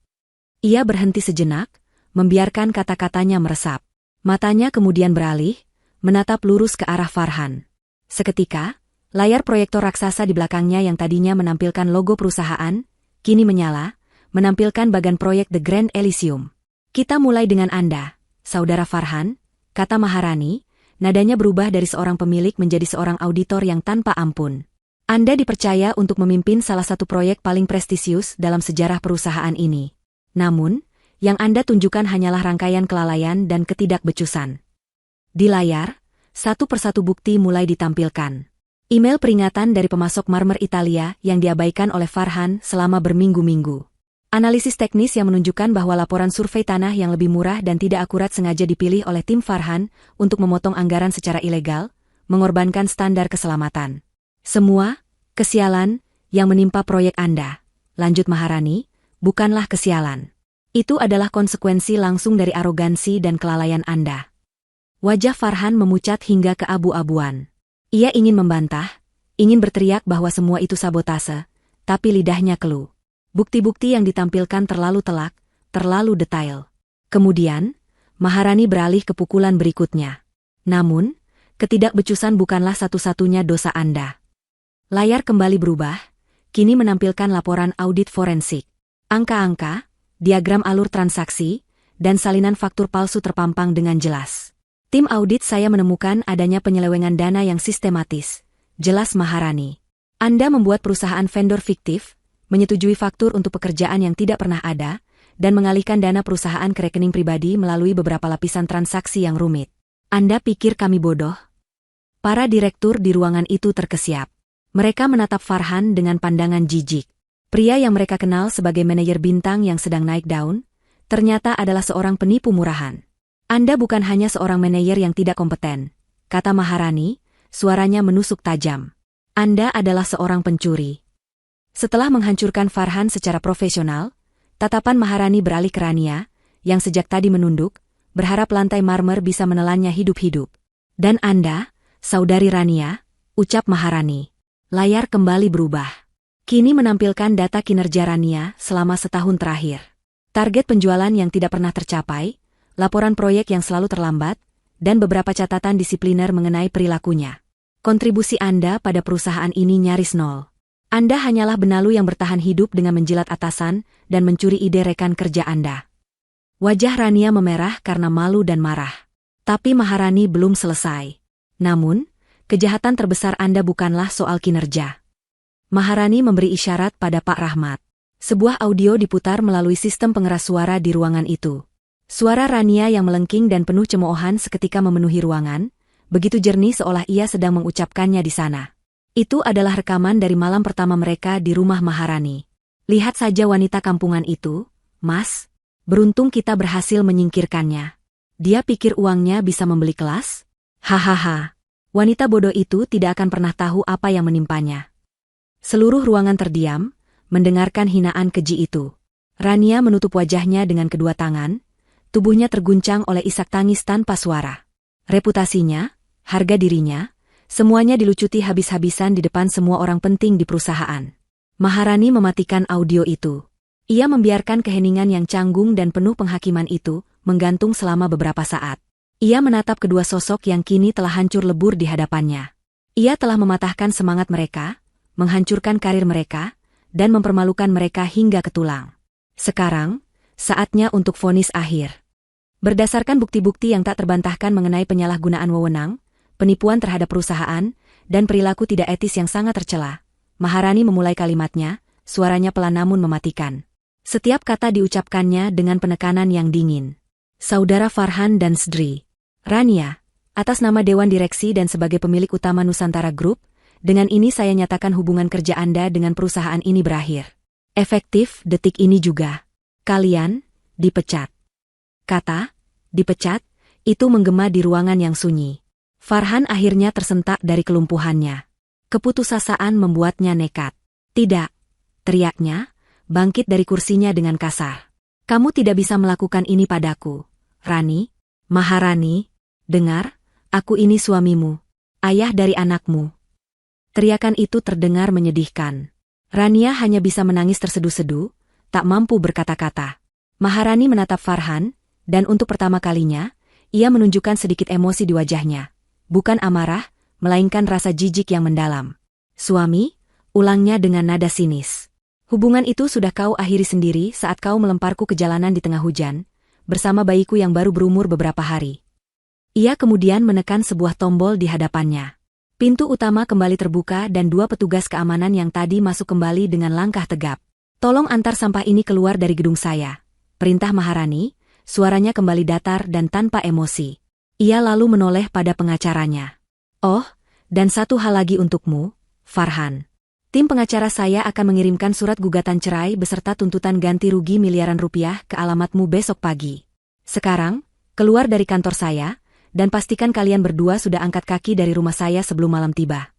Speaker 1: Ia berhenti sejenak, membiarkan kata-katanya meresap. Matanya kemudian beralih, menatap lurus ke arah Farhan. Seketika, layar proyektor raksasa di belakangnya yang tadinya menampilkan logo perusahaan, kini menyala, menampilkan bagan proyek The Grand Elysium. "Kita mulai dengan Anda, Saudara Farhan," kata Maharani, nadanya berubah dari seorang pemilik menjadi seorang auditor yang tanpa ampun. "Anda dipercaya untuk memimpin salah satu proyek paling prestisius dalam sejarah perusahaan ini. Namun, yang Anda tunjukkan hanyalah rangkaian kelalaian dan ketidakbecusan." Di layar, satu persatu bukti mulai ditampilkan. Email peringatan dari pemasok marmer Italia yang diabaikan oleh Farhan selama berminggu-minggu. Analisis teknis yang menunjukkan bahwa laporan survei tanah yang lebih murah dan tidak akurat sengaja dipilih oleh tim Farhan untuk memotong anggaran secara ilegal, mengorbankan standar keselamatan. "Semua kesialan yang menimpa proyek Anda," lanjut Maharani, "bukanlah kesialan. Itu adalah konsekuensi langsung dari arogansi dan kelalaian Anda." Wajah Farhan memucat hingga keabu-abuan. Ia ingin membantah, ingin berteriak bahwa semua itu sabotase, tapi lidahnya keluh. Bukti-bukti yang ditampilkan terlalu telak, terlalu detail. Kemudian, Maharani beralih ke pukulan berikutnya. "Namun, ketidakbecusan bukanlah satu-satunya dosa Anda." Layar kembali berubah, kini menampilkan laporan audit forensik. Angka-angka, diagram alur transaksi, dan salinan faktur palsu terpampang dengan jelas. "Tim audit saya menemukan adanya penyelewengan dana yang sistematis," jelas Maharani. "Anda membuat perusahaan vendor fiktif, menyetujui faktur untuk pekerjaan yang tidak pernah ada, dan mengalihkan dana perusahaan ke rekening pribadi melalui beberapa lapisan transaksi yang rumit. Anda pikir kami bodoh?" Para direktur di ruangan itu terkesiap. Mereka menatap Farhan dengan pandangan jijik. Pria yang mereka kenal sebagai manajer bintang yang sedang naik daun, ternyata adalah seorang penipu murahan. "Anda bukan hanya seorang manajer yang tidak kompeten," kata Maharani, suaranya menusuk tajam. "Anda adalah seorang pencuri." Setelah menghancurkan Farhan secara profesional, tatapan Maharani beralih ke Rania, yang sejak tadi menunduk, berharap lantai marmer bisa menelannya hidup-hidup. "Dan Anda, Saudari Rania," ucap Maharani. Layar kembali berubah. Kini menampilkan data kinerja Rania selama setahun terakhir. Target penjualan yang tidak pernah tercapai, laporan proyek yang selalu terlambat, dan beberapa catatan disipliner mengenai perilakunya. Kontribusi Anda pada perusahaan ini nyaris nol. Anda hanyalah benalu yang bertahan hidup dengan menjilat atasan dan mencuri ide rekan kerja Anda. Wajah Rania memerah karena malu dan marah. Tapi Maharani belum selesai. Namun, kejahatan terbesar Anda bukanlah soal kinerja. Maharani memberi isyarat pada Pak Rahmat. Sebuah audio diputar melalui sistem pengeras suara di ruangan itu. Suara Rania yang melengking dan penuh cemoohan seketika memenuhi ruangan, begitu jernih seolah ia sedang mengucapkannya di sana. Itu adalah rekaman dari malam pertama mereka di rumah Maharani. "Lihat saja wanita kampungan itu, Mas. Beruntung kita berhasil menyingkirkannya. Dia pikir uangnya bisa membeli kelas? Hahaha. Wanita bodoh itu tidak akan pernah tahu apa yang menimpanya." Seluruh ruangan terdiam, mendengarkan hinaan keji itu. Rania menutup wajahnya dengan kedua tangan, tubuhnya terguncang oleh isak tangis tanpa suara. reputasinya, harga dirinya, semuanya dilucuti habis-habisan di depan semua orang penting di perusahaan. Maharani mematikan audio itu. Ia membiarkan keheningan yang canggung dan penuh penghakiman itu menggantung selama beberapa saat. Ia menatap kedua sosok yang kini telah hancur lebur di hadapannya. Ia telah mematahkan semangat mereka, menghancurkan karir mereka, dan mempermalukan mereka hingga ke tulang. Sekarang, saatnya untuk vonis akhir. Berdasarkan bukti-bukti yang tak terbantahkan mengenai penyalahgunaan wewenang, penipuan terhadap perusahaan, dan perilaku tidak etis yang sangat tercela, Maharani memulai kalimatnya, suaranya pelan namun mematikan. Setiap kata diucapkannya dengan penekanan yang dingin. Saudara Farhan dan Sdri. Rania, atas nama Dewan Direksi dan sebagai pemilik utama Nusantara Group, dengan ini saya nyatakan hubungan kerja Anda dengan perusahaan ini berakhir. Efektif detik ini juga. Kalian dipecat. Kata dipecat itu menggema di ruangan yang sunyi. Farhan akhirnya tersentak dari kelumpuhannya. Keputusasaan membuatnya nekat. Tidak, teriaknya, bangkit dari kursinya dengan kasar. Kamu tidak bisa melakukan ini padaku, Rani. Maharani, dengar, aku ini suamimu, ayah dari anakmu. Teriakan itu terdengar menyedihkan. Rania hanya bisa menangis terseduh-seduh, tak mampu berkata-kata. Maharani menatap Farhan, dan untuk pertama kalinya, ia menunjukkan sedikit emosi di wajahnya. Bukan amarah, melainkan rasa jijik yang mendalam. Suami, ulangnya dengan nada sinis. Hubungan itu sudah kau akhiri sendiri saat kau melemparku ke jalanan di tengah hujan, bersama bayiku yang baru berumur beberapa hari. Ia kemudian menekan sebuah tombol di hadapannya. Pintu utama kembali terbuka dan dua petugas keamanan yang tadi masuk kembali dengan langkah tegap. Tolong antar sampah ini keluar dari gedung saya. Perintah Maharani, suaranya kembali datar dan tanpa emosi. Ia lalu menoleh pada pengacaranya. Oh, dan satu hal lagi untukmu, Farhan. Tim pengacara saya akan mengirimkan surat gugatan cerai beserta tuntutan ganti rugi miliaran rupiah ke alamatmu besok pagi. Sekarang, keluar dari kantor saya, dan pastikan kalian berdua sudah angkat kaki dari rumah saya sebelum malam tiba.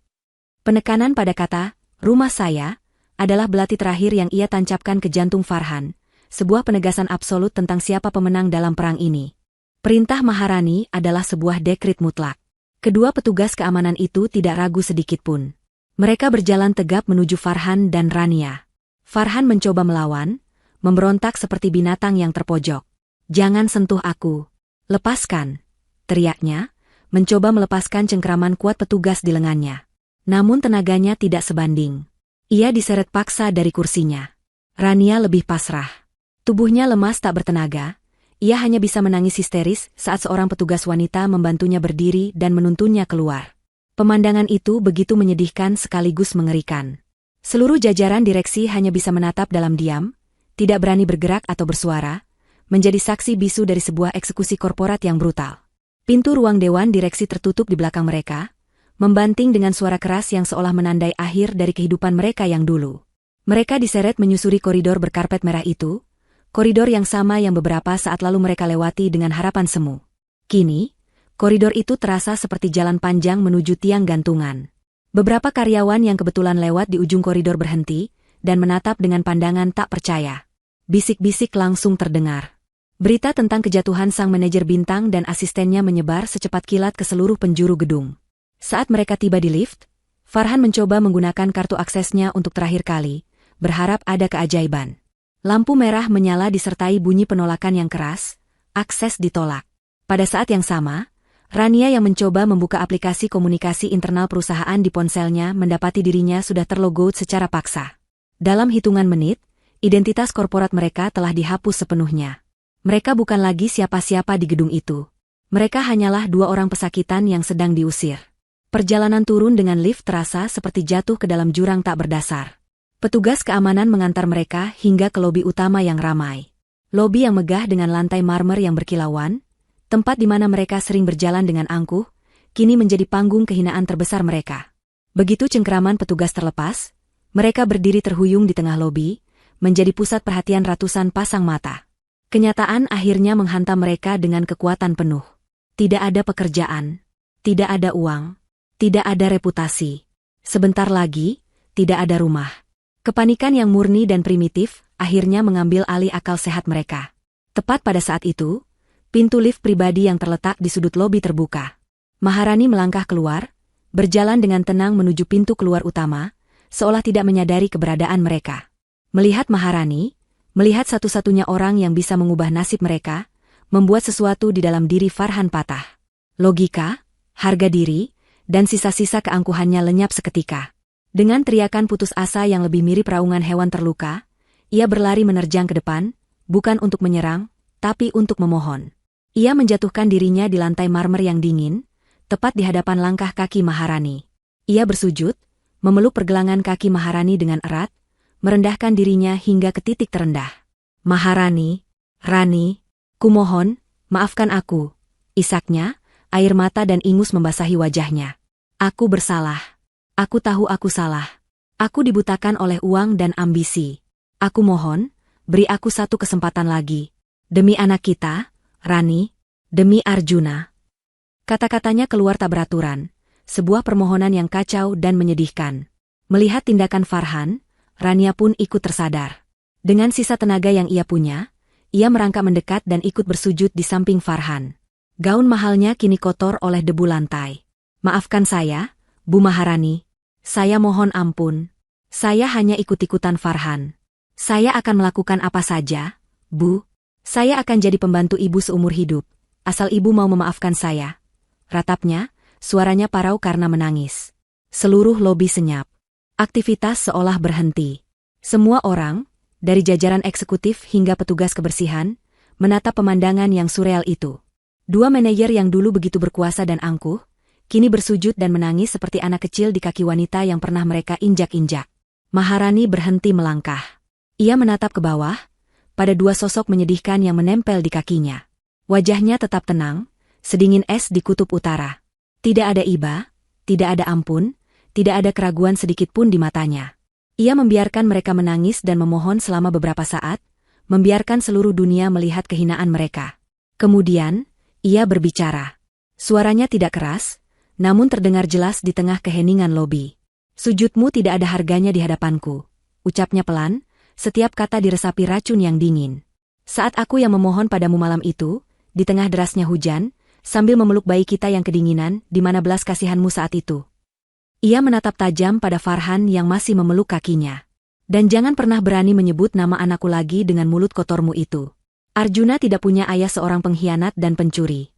Speaker 1: Penekanan pada kata, rumah saya, adalah belati terakhir yang ia tancapkan ke jantung Farhan, sebuah penegasan absolut tentang siapa pemenang dalam perang ini. Perintah Maharani adalah sebuah dekret mutlak. Kedua petugas keamanan itu tidak ragu sedikitpun. Mereka berjalan tegap menuju Farhan dan Rania. Farhan mencoba melawan, memberontak seperti binatang yang terpojok. Jangan sentuh aku. Lepaskan. Teriaknya, mencoba melepaskan cengkraman kuat petugas di lengannya. Namun tenaganya tidak sebanding. Ia diseret paksa dari kursinya. Rania lebih pasrah. Tubuhnya lemas tak bertenaga. Ia hanya bisa menangis histeris saat seorang petugas wanita membantunya berdiri dan menuntunnya keluar. Pemandangan itu begitu menyedihkan sekaligus mengerikan. Seluruh jajaran direksi hanya bisa menatap dalam diam, tidak berani bergerak atau bersuara, menjadi saksi bisu dari sebuah eksekusi korporat yang brutal. Pintu ruang dewan direksi tertutup di belakang mereka, membanting dengan suara keras yang seolah menandai akhir dari kehidupan mereka yang dulu. Mereka diseret menyusuri koridor berkarpet merah itu, koridor yang sama yang beberapa saat lalu mereka lewati dengan harapan semu. Kini, koridor itu terasa seperti jalan panjang menuju tiang gantungan. Beberapa karyawan yang kebetulan lewat di ujung koridor berhenti, dan menatap dengan pandangan tak percaya. Bisik-bisik langsung terdengar. Berita tentang kejatuhan sang manajer bintang dan asistennya menyebar secepat kilat ke seluruh penjuru gedung. Saat mereka tiba di lift, Farhan mencoba menggunakan kartu aksesnya untuk terakhir kali, berharap ada keajaiban. Lampu merah menyala disertai bunyi penolakan yang keras, akses ditolak. Pada saat yang sama, Rania yang mencoba membuka aplikasi komunikasi internal perusahaan di ponselnya mendapati dirinya sudah terlogout secara paksa. Dalam hitungan menit, identitas korporat mereka telah dihapus sepenuhnya. Mereka bukan lagi siapa-siapa di gedung itu. Mereka hanyalah dua orang pesakitan yang sedang diusir. Perjalanan turun dengan lift terasa seperti jatuh ke dalam jurang tak berdasar. Petugas keamanan mengantar mereka hingga ke lobi utama yang ramai. Lobi yang megah dengan lantai marmer yang berkilauan, tempat di mana mereka sering berjalan dengan angkuh, kini menjadi panggung kehinaan terbesar mereka. Begitu cengkraman petugas terlepas, mereka berdiri terhuyung di tengah lobi, menjadi pusat perhatian ratusan pasang mata. Kenyataan akhirnya menghantam mereka dengan kekuatan penuh. Tidak ada pekerjaan, tidak ada uang, tidak ada reputasi. Sebentar lagi, tidak ada rumah. Kepanikan yang murni dan primitif akhirnya mengambil alih akal sehat mereka. Tepat pada saat itu, pintu lift pribadi yang terletak di sudut lobi terbuka. Maharani melangkah keluar, berjalan dengan tenang menuju pintu keluar utama, seolah tidak menyadari keberadaan mereka. Melihat Maharani, melihat satu-satunya orang yang bisa mengubah nasib mereka, membuat sesuatu di dalam diri Farhan patah. Logika, harga diri, dan sisa-sisa keangkuhannya lenyap seketika. Dengan teriakan putus asa yang lebih mirip raungan hewan terluka, ia berlari menerjang ke depan, bukan untuk menyerang, tapi untuk memohon. Ia menjatuhkan dirinya di lantai marmer yang dingin, tepat di hadapan langkah kaki Maharani. Ia bersujud, memeluk pergelangan kaki Maharani dengan erat, merendahkan dirinya hingga ke titik terendah. Maharani, Rani, kumohon, maafkan aku, isaknya, air mata dan ingus membasahi wajahnya. Aku bersalah. Aku tahu aku salah. Aku dibutakan oleh uang dan ambisi. Aku mohon, beri aku satu kesempatan lagi. Demi anak kita, Rani, demi Arjuna. Kata-katanya keluar tak beraturan, sebuah permohonan yang kacau dan menyedihkan. Melihat tindakan Farhan, Rania pun ikut tersadar. Dengan sisa tenaga yang ia punya, ia merangkak mendekat dan ikut bersujud di samping Farhan. Gaun mahalnya kini kotor oleh debu lantai. Maafkan saya, Bu Maharani. Saya mohon ampun. Saya hanya ikut-ikutan Farhan. Saya akan melakukan apa saja, Bu. Saya akan jadi pembantu ibu seumur hidup, asal ibu mau memaafkan saya. Ratapnya, suaranya parau karena menangis. Seluruh lobi senyap. Aktivitas seolah berhenti. Semua orang, dari jajaran eksekutif hingga petugas kebersihan, menatap pemandangan yang surreal itu. Dua manajer yang dulu begitu berkuasa dan angkuh, kini bersujud dan menangis seperti anak kecil di kaki wanita yang pernah mereka injak-injak. Maharani berhenti melangkah. Ia menatap ke bawah, pada dua sosok menyedihkan yang menempel di kakinya. Wajahnya tetap tenang, sedingin es di kutub utara. Tidak ada iba, tidak ada ampun, tidak ada keraguan sedikit pun di matanya. Ia membiarkan mereka menangis dan memohon selama beberapa saat, membiarkan seluruh dunia melihat kehinaan mereka. Kemudian, ia berbicara. Suaranya tidak keras, namun terdengar jelas di tengah keheningan lobi. Sujudmu tidak ada harganya di hadapanku. Ucapnya pelan, setiap kata diresapi racun yang dingin. Saat aku yang memohon padamu malam itu, di tengah derasnya hujan, sambil memeluk bayi kita yang kedinginan, di mana belas kasihanmu saat itu. Ia menatap tajam pada Farhan yang masih memeluk kakinya. Dan jangan pernah berani menyebut nama anakku lagi dengan mulut kotormu itu. Arjuna tidak punya ayah seorang pengkhianat dan pencuri.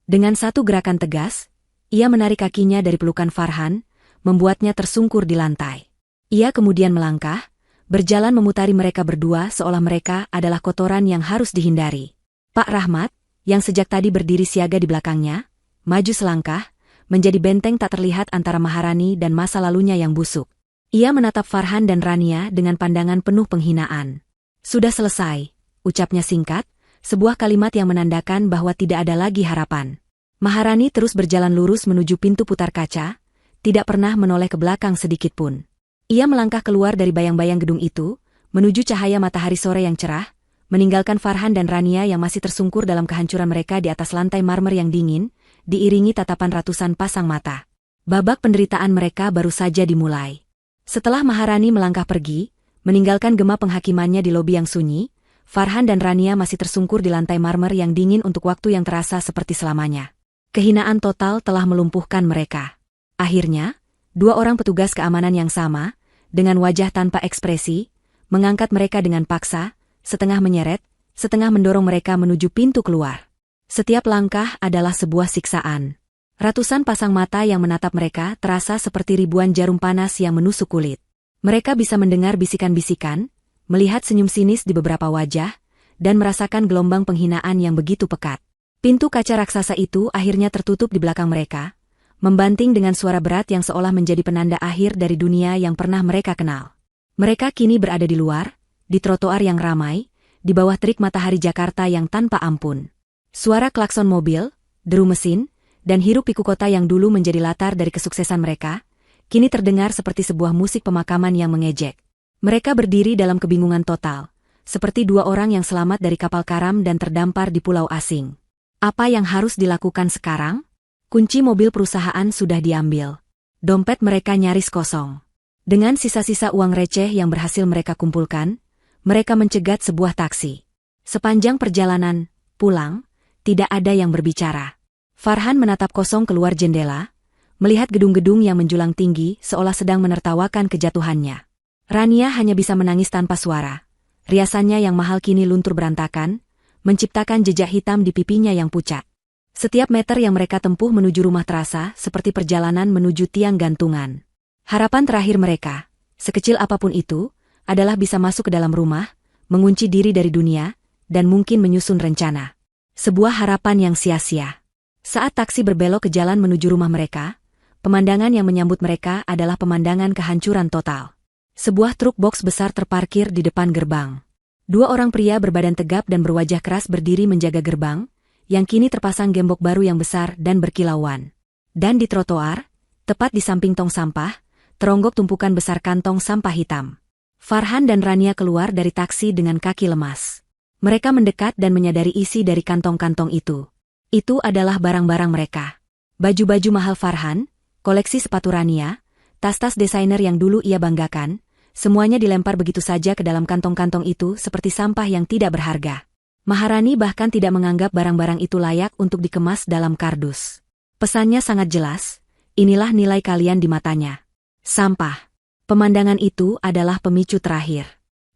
Speaker 1: Dengan satu gerakan tegas, ia menarik kakinya dari pelukan Farhan, membuatnya tersungkur di lantai. Ia kemudian melangkah, berjalan memutari mereka berdua seolah mereka adalah kotoran yang harus dihindari. Pak Rahmat, yang sejak tadi berdiri siaga di belakangnya, maju selangkah, menjadi benteng tak terlihat antara Maharani dan masa lalunya yang busuk. Ia menatap Farhan dan Rania dengan pandangan penuh penghinaan. Sudah selesai, ucapnya singkat, sebuah kalimat yang menandakan bahwa tidak ada lagi harapan. Maharani terus berjalan lurus menuju pintu putar kaca, tidak pernah menoleh ke belakang sedikitpun. Ia melangkah keluar dari bayang-bayang gedung itu, menuju cahaya matahari sore yang cerah, meninggalkan Farhan dan Rania yang masih tersungkur dalam kehancuran mereka di atas lantai marmer yang dingin, diiringi tatapan ratusan pasang mata. Babak penderitaan mereka baru saja dimulai. Setelah Maharani melangkah pergi, meninggalkan gema penghakimannya di lobi yang sunyi, Farhan dan Rania masih tersungkur di lantai marmer yang dingin untuk waktu yang terasa seperti selamanya. Kehinaan total telah melumpuhkan mereka. Akhirnya, dua orang petugas keamanan yang sama, dengan wajah tanpa ekspresi, mengangkat mereka dengan paksa, setengah menyeret, setengah mendorong mereka menuju pintu keluar. Setiap langkah adalah sebuah siksaan. Ratusan pasang mata yang menatap mereka terasa seperti ribuan jarum panas yang menusuk kulit. Mereka bisa mendengar bisikan-bisikan, melihat senyum sinis di beberapa wajah, dan merasakan gelombang penghinaan yang begitu pekat. Pintu kaca raksasa itu akhirnya tertutup di belakang mereka, membanting dengan suara berat yang seolah menjadi penanda akhir dari dunia yang pernah mereka kenal. Mereka kini berada di luar, di trotoar yang ramai, di bawah terik matahari Jakarta yang tanpa ampun. Suara klakson mobil, deru mesin, dan hiruk-pikuk kota yang dulu menjadi latar dari kesuksesan mereka, kini terdengar seperti sebuah musik pemakaman yang mengejek. Mereka berdiri dalam kebingungan total, seperti dua orang yang selamat dari kapal karam dan terdampar di pulau asing. Apa yang harus dilakukan sekarang? Kunci mobil perusahaan sudah diambil. Dompet mereka nyaris kosong. Dengan sisa-sisa uang receh yang berhasil mereka kumpulkan, mereka mencegat sebuah taksi. Sepanjang perjalanan pulang, tidak ada yang berbicara. Farhan menatap kosong keluar jendela, melihat gedung-gedung yang menjulang tinggi seolah sedang menertawakan kejatuhannya. Rania hanya bisa menangis tanpa suara. Riasannya yang mahal kini luntur berantakan, menciptakan jejak hitam di pipinya yang pucat. Setiap meter yang mereka tempuh menuju rumah terasa seperti perjalanan menuju tiang gantungan. Harapan terakhir mereka, sekecil apapun itu, adalah bisa masuk ke dalam rumah, mengunci diri dari dunia, dan mungkin menyusun rencana. Sebuah harapan yang sia-sia. Saat taksi berbelok ke jalan menuju rumah mereka, pemandangan yang menyambut mereka adalah pemandangan kehancuran total. Sebuah truk box besar terparkir di depan gerbang. Dua orang pria berbadan tegap dan berwajah keras berdiri menjaga gerbang, yang kini terpasang gembok baru yang besar dan berkilauan. Dan di trotoar, tepat di samping tong sampah, teronggok tumpukan besar kantong sampah hitam. Farhan dan Rania keluar dari taksi dengan kaki lemas. Mereka mendekat dan menyadari isi dari kantong-kantong itu. Itu adalah barang-barang mereka. Baju-baju mahal Farhan, koleksi sepatu Rania, tas-tas desainer yang dulu ia banggakan, semuanya dilempar begitu saja ke dalam kantong-kantong itu seperti sampah yang tidak berharga. Maharani bahkan tidak menganggap barang-barang itu layak untuk dikemas dalam kardus. Pesannya sangat jelas, inilah nilai kalian di matanya. Sampah. Pemandangan itu adalah pemicu terakhir.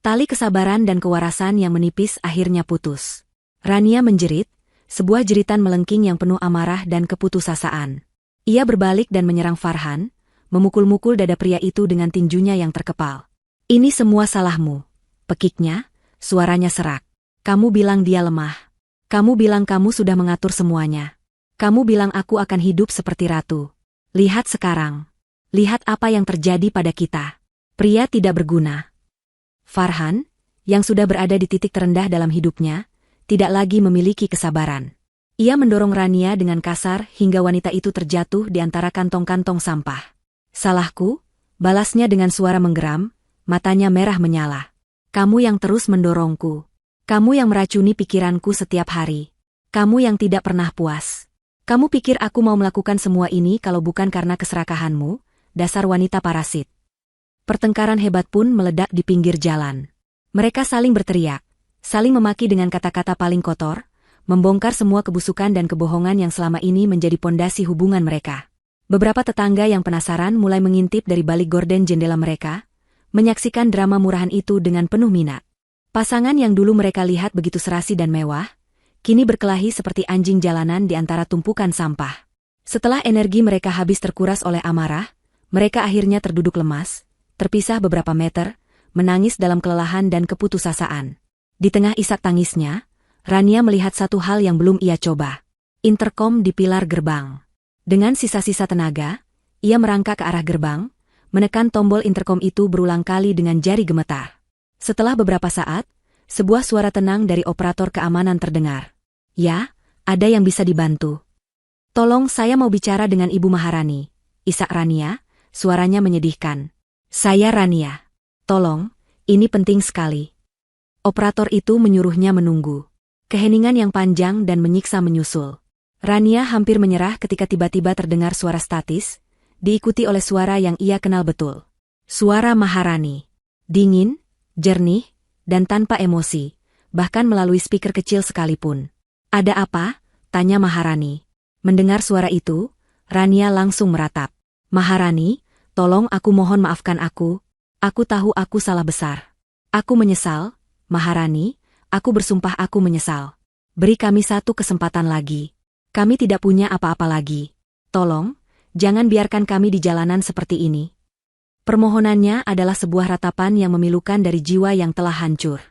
Speaker 1: Tali kesabaran dan kewarasan yang menipis akhirnya putus. Rania menjerit, sebuah jeritan melengking yang penuh amarah dan keputusasaan. Ia berbalik dan menyerang Farhan, memukul-mukul dada pria itu dengan tinjunya yang terkepal. Ini semua salahmu, pekiknya, suaranya serak. Kamu bilang dia lemah. Kamu bilang kamu sudah mengatur semuanya. Kamu bilang aku akan hidup seperti ratu. Lihat sekarang. Lihat apa yang terjadi pada kita. Pria tidak berguna. Farhan, yang sudah berada di titik terendah dalam hidupnya, tidak lagi memiliki kesabaran. Ia mendorong Rania dengan kasar hingga wanita itu terjatuh di antara kantong-kantong sampah. Salahku, balasnya dengan suara menggeram, matanya merah menyala. Kamu yang terus mendorongku. Kamu yang meracuni pikiranku setiap hari. Kamu yang tidak pernah puas. Kamu pikir aku mau melakukan semua ini kalau bukan karena keserakahanmu, dasar wanita parasit. Pertengkaran hebat pun meledak di pinggir jalan. Mereka saling berteriak, saling memaki dengan kata-kata paling kotor, membongkar semua kebusukan dan kebohongan yang selama ini menjadi pondasi hubungan mereka. Beberapa tetangga yang penasaran mulai mengintip dari balik gorden jendela mereka, menyaksikan drama murahan itu dengan penuh minat. Pasangan yang dulu mereka lihat begitu serasi dan mewah, kini berkelahi seperti anjing jalanan di antara tumpukan sampah. Setelah energi mereka habis terkuras oleh amarah, mereka akhirnya terduduk lemas, terpisah beberapa meter, menangis dalam kelelahan dan keputusasaan. Di tengah isak tangisnya, Rania melihat satu hal yang belum ia coba. Interkom di pilar gerbang. Dengan sisa-sisa tenaga, ia merangkak ke arah gerbang, menekan tombol interkom itu berulang kali dengan jari gemetar. Setelah beberapa saat, sebuah suara tenang dari operator keamanan terdengar. Ya, ada yang bisa dibantu. Tolong, saya mau bicara dengan Ibu Maharani. Isak Rania, suaranya menyedihkan. Saya Rania. Tolong, ini penting sekali. Operator itu menyuruhnya menunggu. Keheningan yang panjang dan menyiksa menyusul. Rania hampir menyerah ketika tiba-tiba terdengar suara statis, diikuti oleh suara yang ia kenal betul. Suara Maharani. Dingin, jernih, dan tanpa emosi, bahkan melalui speaker kecil sekalipun. Ada apa? Tanya Maharani. Mendengar suara itu, Rania langsung meratap. Maharani, tolong aku mohon maafkan aku. Aku tahu aku salah besar. Aku menyesal, Maharani. Aku bersumpah aku menyesal. Beri kami satu kesempatan lagi. Kami tidak punya apa-apa lagi. Tolong, jangan biarkan kami di jalanan seperti ini. Permohonannya adalah sebuah ratapan yang memilukan dari jiwa yang telah hancur.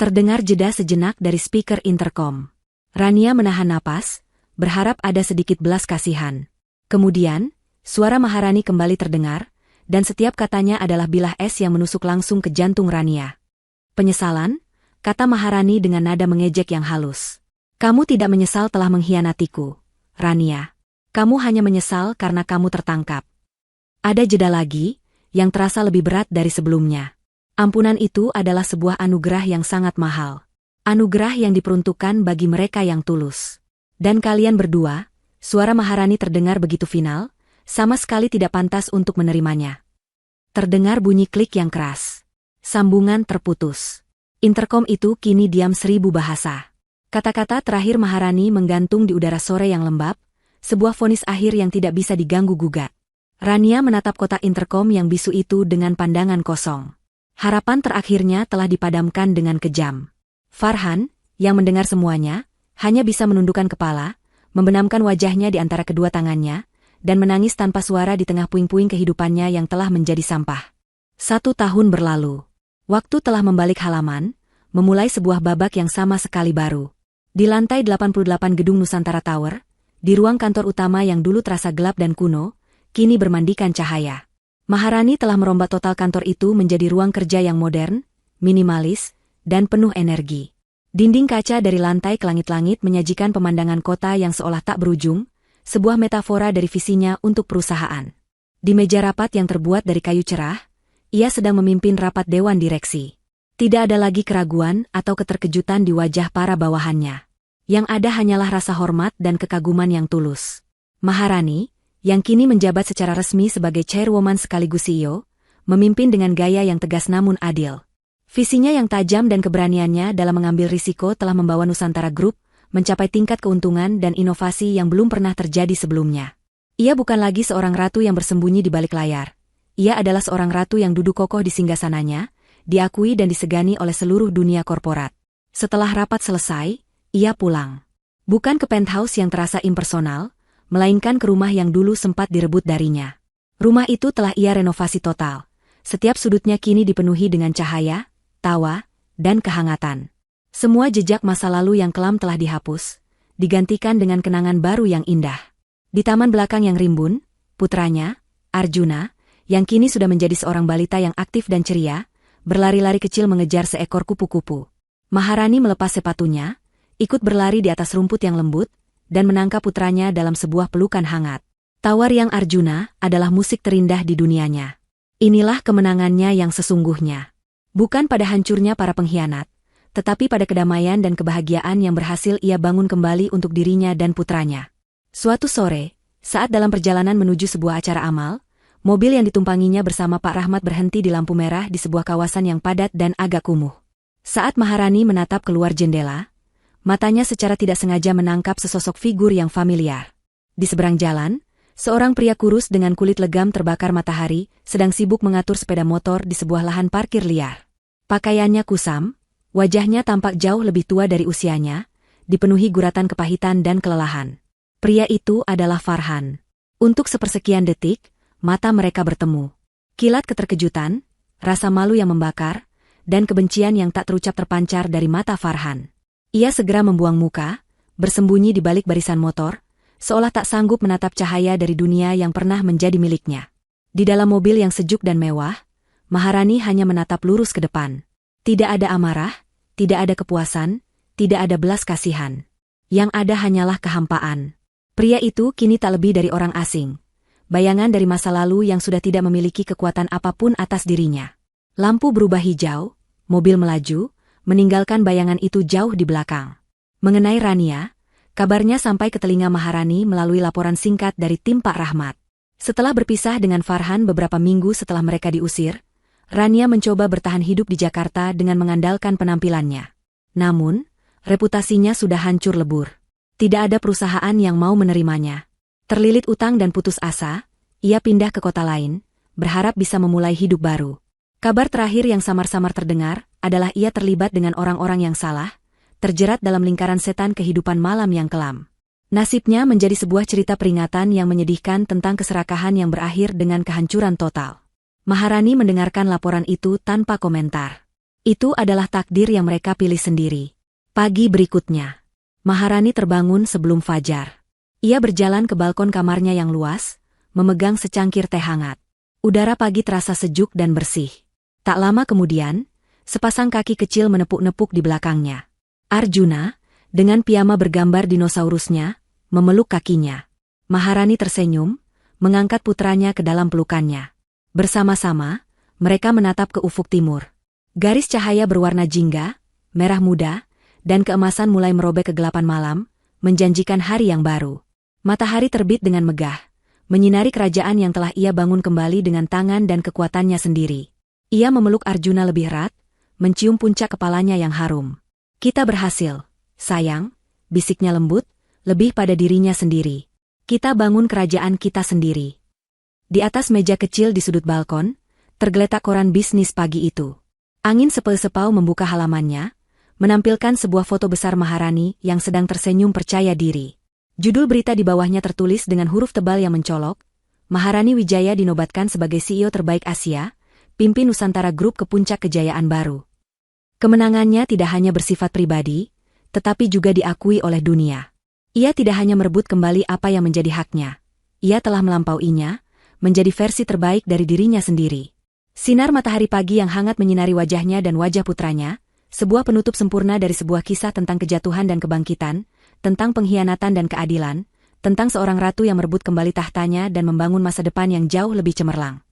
Speaker 1: Terdengar jeda sejenak dari speaker interkom. Rania menahan napas, berharap ada sedikit belas kasihan. Kemudian, suara Maharani kembali terdengar, dan setiap katanya adalah bilah es yang menusuk langsung ke jantung Rania. Penyesalan? Kata Maharani dengan nada mengejek yang halus. Kamu tidak menyesal telah mengkhianatiku, Rania. Kamu hanya menyesal karena kamu tertangkap. Ada jeda lagi, yang terasa lebih berat dari sebelumnya. Ampunan itu adalah sebuah anugerah yang sangat mahal. Anugerah yang diperuntukkan bagi mereka yang tulus. Dan kalian berdua, suara Maharani terdengar begitu final, sama sekali tidak pantas untuk menerimanya. Terdengar bunyi klik yang keras. Sambungan terputus. Interkom itu kini diam 1000 bahasa. Kata-kata terakhir Maharani menggantung di udara sore yang lembab, Sebuah vonis akhir yang tidak bisa diganggu-gugat. Rania menatap kotak interkom yang bisu itu dengan pandangan kosong. Harapan terakhirnya telah dipadamkan dengan kejam. Farhan, yang mendengar semuanya, hanya bisa menundukkan kepala, membenamkan wajahnya di antara kedua tangannya, dan menangis tanpa suara di tengah puing-puing kehidupannya yang telah menjadi sampah. 1 tahun berlalu. Waktu telah membalik halaman, memulai sebuah babak yang sama sekali baru. Di lantai 88 gedung Nusantara Tower, di ruang kantor utama yang dulu terasa gelap dan kuno, kini bermandikan cahaya. Maharani telah merombak total kantor itu menjadi ruang kerja yang modern, minimalis, dan penuh energi. Dinding kaca dari lantai ke langit-langit menyajikan pemandangan kota yang seolah tak berujung, sebuah metafora dari visinya untuk perusahaan. Di meja rapat yang terbuat dari kayu cerah, ia sedang memimpin rapat dewan direksi. Tidak ada lagi keraguan atau keterkejutan di wajah para bawahannya. Yang ada hanyalah rasa hormat dan kekaguman yang tulus. Maharani, yang kini menjabat secara resmi sebagai chairwoman sekaligus CEO, memimpin dengan gaya yang tegas namun adil. Visinya yang tajam dan keberaniannya dalam mengambil risiko telah membawa Nusantara Group mencapai tingkat keuntungan dan inovasi yang belum pernah terjadi sebelumnya. Ia bukan lagi seorang ratu yang bersembunyi di balik layar. Ia adalah seorang ratu yang duduk kokoh di singgasananya, diakui dan disegani oleh seluruh dunia korporat. Setelah rapat selesai, ia pulang. Bukan ke penthouse yang terasa impersonal, melainkan ke rumah yang dulu sempat direbut darinya. Rumah itu telah ia renovasi total. Setiap sudutnya kini dipenuhi dengan cahaya, tawa, dan kehangatan. Semua jejak masa lalu yang kelam telah dihapus, digantikan dengan kenangan baru yang indah. Di taman belakang yang rimbun, putranya, Arjuna, yang kini sudah menjadi seorang balita yang aktif dan ceria, berlari-lari kecil mengejar seekor kupu-kupu. Maharani melepas sepatunya, ikut berlari di atas rumput yang lembut, dan menangkap putranya dalam sebuah pelukan hangat. Tawa riang Arjuna adalah musik terindah di dunianya. Inilah kemenangannya yang sesungguhnya. Bukan pada hancurnya para pengkhianat, tetapi pada kedamaian dan kebahagiaan yang berhasil ia bangun kembali untuk dirinya dan putranya. Suatu sore, saat dalam perjalanan menuju sebuah acara amal, mobil yang ditumpanginya bersama Pak Rahmat berhenti di lampu merah di sebuah kawasan yang padat dan agak kumuh. Saat Maharani menatap keluar jendela, matanya secara tidak sengaja menangkap sesosok figur yang familiar. Di seberang jalan, seorang pria kurus dengan kulit legam terbakar matahari sedang sibuk mengatur sepeda motor di sebuah lahan parkir liar. Pakaiannya kusam, wajahnya tampak jauh lebih tua dari usianya, dipenuhi guratan kepahitan dan kelelahan. Pria itu adalah Farhan. Untuk sepersekian detik, mata mereka bertemu. Kilat keterkejutan, rasa malu yang membakar, dan kebencian yang tak terucap terpancar dari mata Farhan. Ia segera membuang muka, bersembunyi di balik barisan motor, seolah tak sanggup menatap cahaya dari dunia yang pernah menjadi miliknya. Di dalam mobil yang sejuk dan mewah, Maharani hanya menatap lurus ke depan. Tidak ada amarah, tidak ada kepuasan, tidak ada belas kasihan. Yang ada hanyalah kehampaan. Pria itu kini tak lebih dari orang asing. Bayangan dari masa lalu yang sudah tidak memiliki kekuatan apapun atas dirinya. Lampu berubah hijau, mobil melaju, meninggalkan bayangan itu jauh di belakang. Mengenai Rania, kabarnya sampai ke telinga Maharani melalui laporan singkat dari tim Pak Rahmat. Setelah berpisah dengan Farhan beberapa minggu setelah mereka diusir, Rania mencoba bertahan hidup di Jakarta dengan mengandalkan penampilannya. Namun, reputasinya sudah hancur lebur. Tidak ada perusahaan yang mau menerimanya. Terlilit utang dan putus asa, ia pindah ke kota lain, berharap bisa memulai hidup baru. Kabar terakhir yang samar-samar terdengar adalah ia terlibat dengan orang-orang yang salah, terjerat dalam lingkaran setan kehidupan malam yang kelam. Nasibnya menjadi sebuah cerita peringatan yang menyedihkan tentang keserakahan yang berakhir dengan kehancuran total. Maharani mendengarkan laporan itu tanpa komentar. Itu adalah takdir yang mereka pilih sendiri. Pagi berikutnya, Maharani terbangun sebelum fajar. Ia berjalan ke balkon kamarnya yang luas, memegang secangkir teh hangat. Udara pagi terasa sejuk dan bersih. Tak lama kemudian, sepasang kaki kecil menepuk-nepuk di belakangnya. Arjuna, dengan piyama bergambar dinosaurusnya, memeluk kakinya. Maharani tersenyum, mengangkat putranya ke dalam pelukannya. Bersama-sama, mereka menatap ke ufuk timur. Garis cahaya berwarna jingga, merah muda, dan keemasan mulai merobek kegelapan malam, menjanjikan hari yang baru. Matahari terbit dengan megah, menyinari kerajaan yang telah ia bangun kembali dengan tangan dan kekuatannya sendiri. Ia memeluk Arjuna lebih erat, mencium puncak kepalanya yang harum. Kita berhasil, sayang, bisiknya lembut, lebih pada dirinya sendiri. Kita bangun kerajaan kita sendiri. Di atas meja kecil di sudut balkon, tergeletak koran bisnis pagi itu. Angin sepau-sepau membuka halamannya, menampilkan sebuah foto besar Maharani yang sedang tersenyum percaya diri. Judul berita di bawahnya tertulis dengan huruf tebal yang mencolok, Maharani Wijaya dinobatkan sebagai CEO terbaik Asia, pimpin Nusantara Group ke puncak kejayaan baru. Kemenangannya tidak hanya bersifat pribadi, tetapi juga diakui oleh dunia. Ia tidak hanya merebut kembali apa yang menjadi haknya. Ia telah melampauinya, menjadi versi terbaik dari dirinya sendiri. Sinar matahari pagi yang hangat menyinari wajahnya dan wajah putranya, sebuah penutup sempurna dari sebuah kisah tentang kejatuhan dan kebangkitan, tentang pengkhianatan dan keadilan, tentang seorang ratu yang merebut kembali tahtanya dan membangun masa depan yang jauh lebih cemerlang.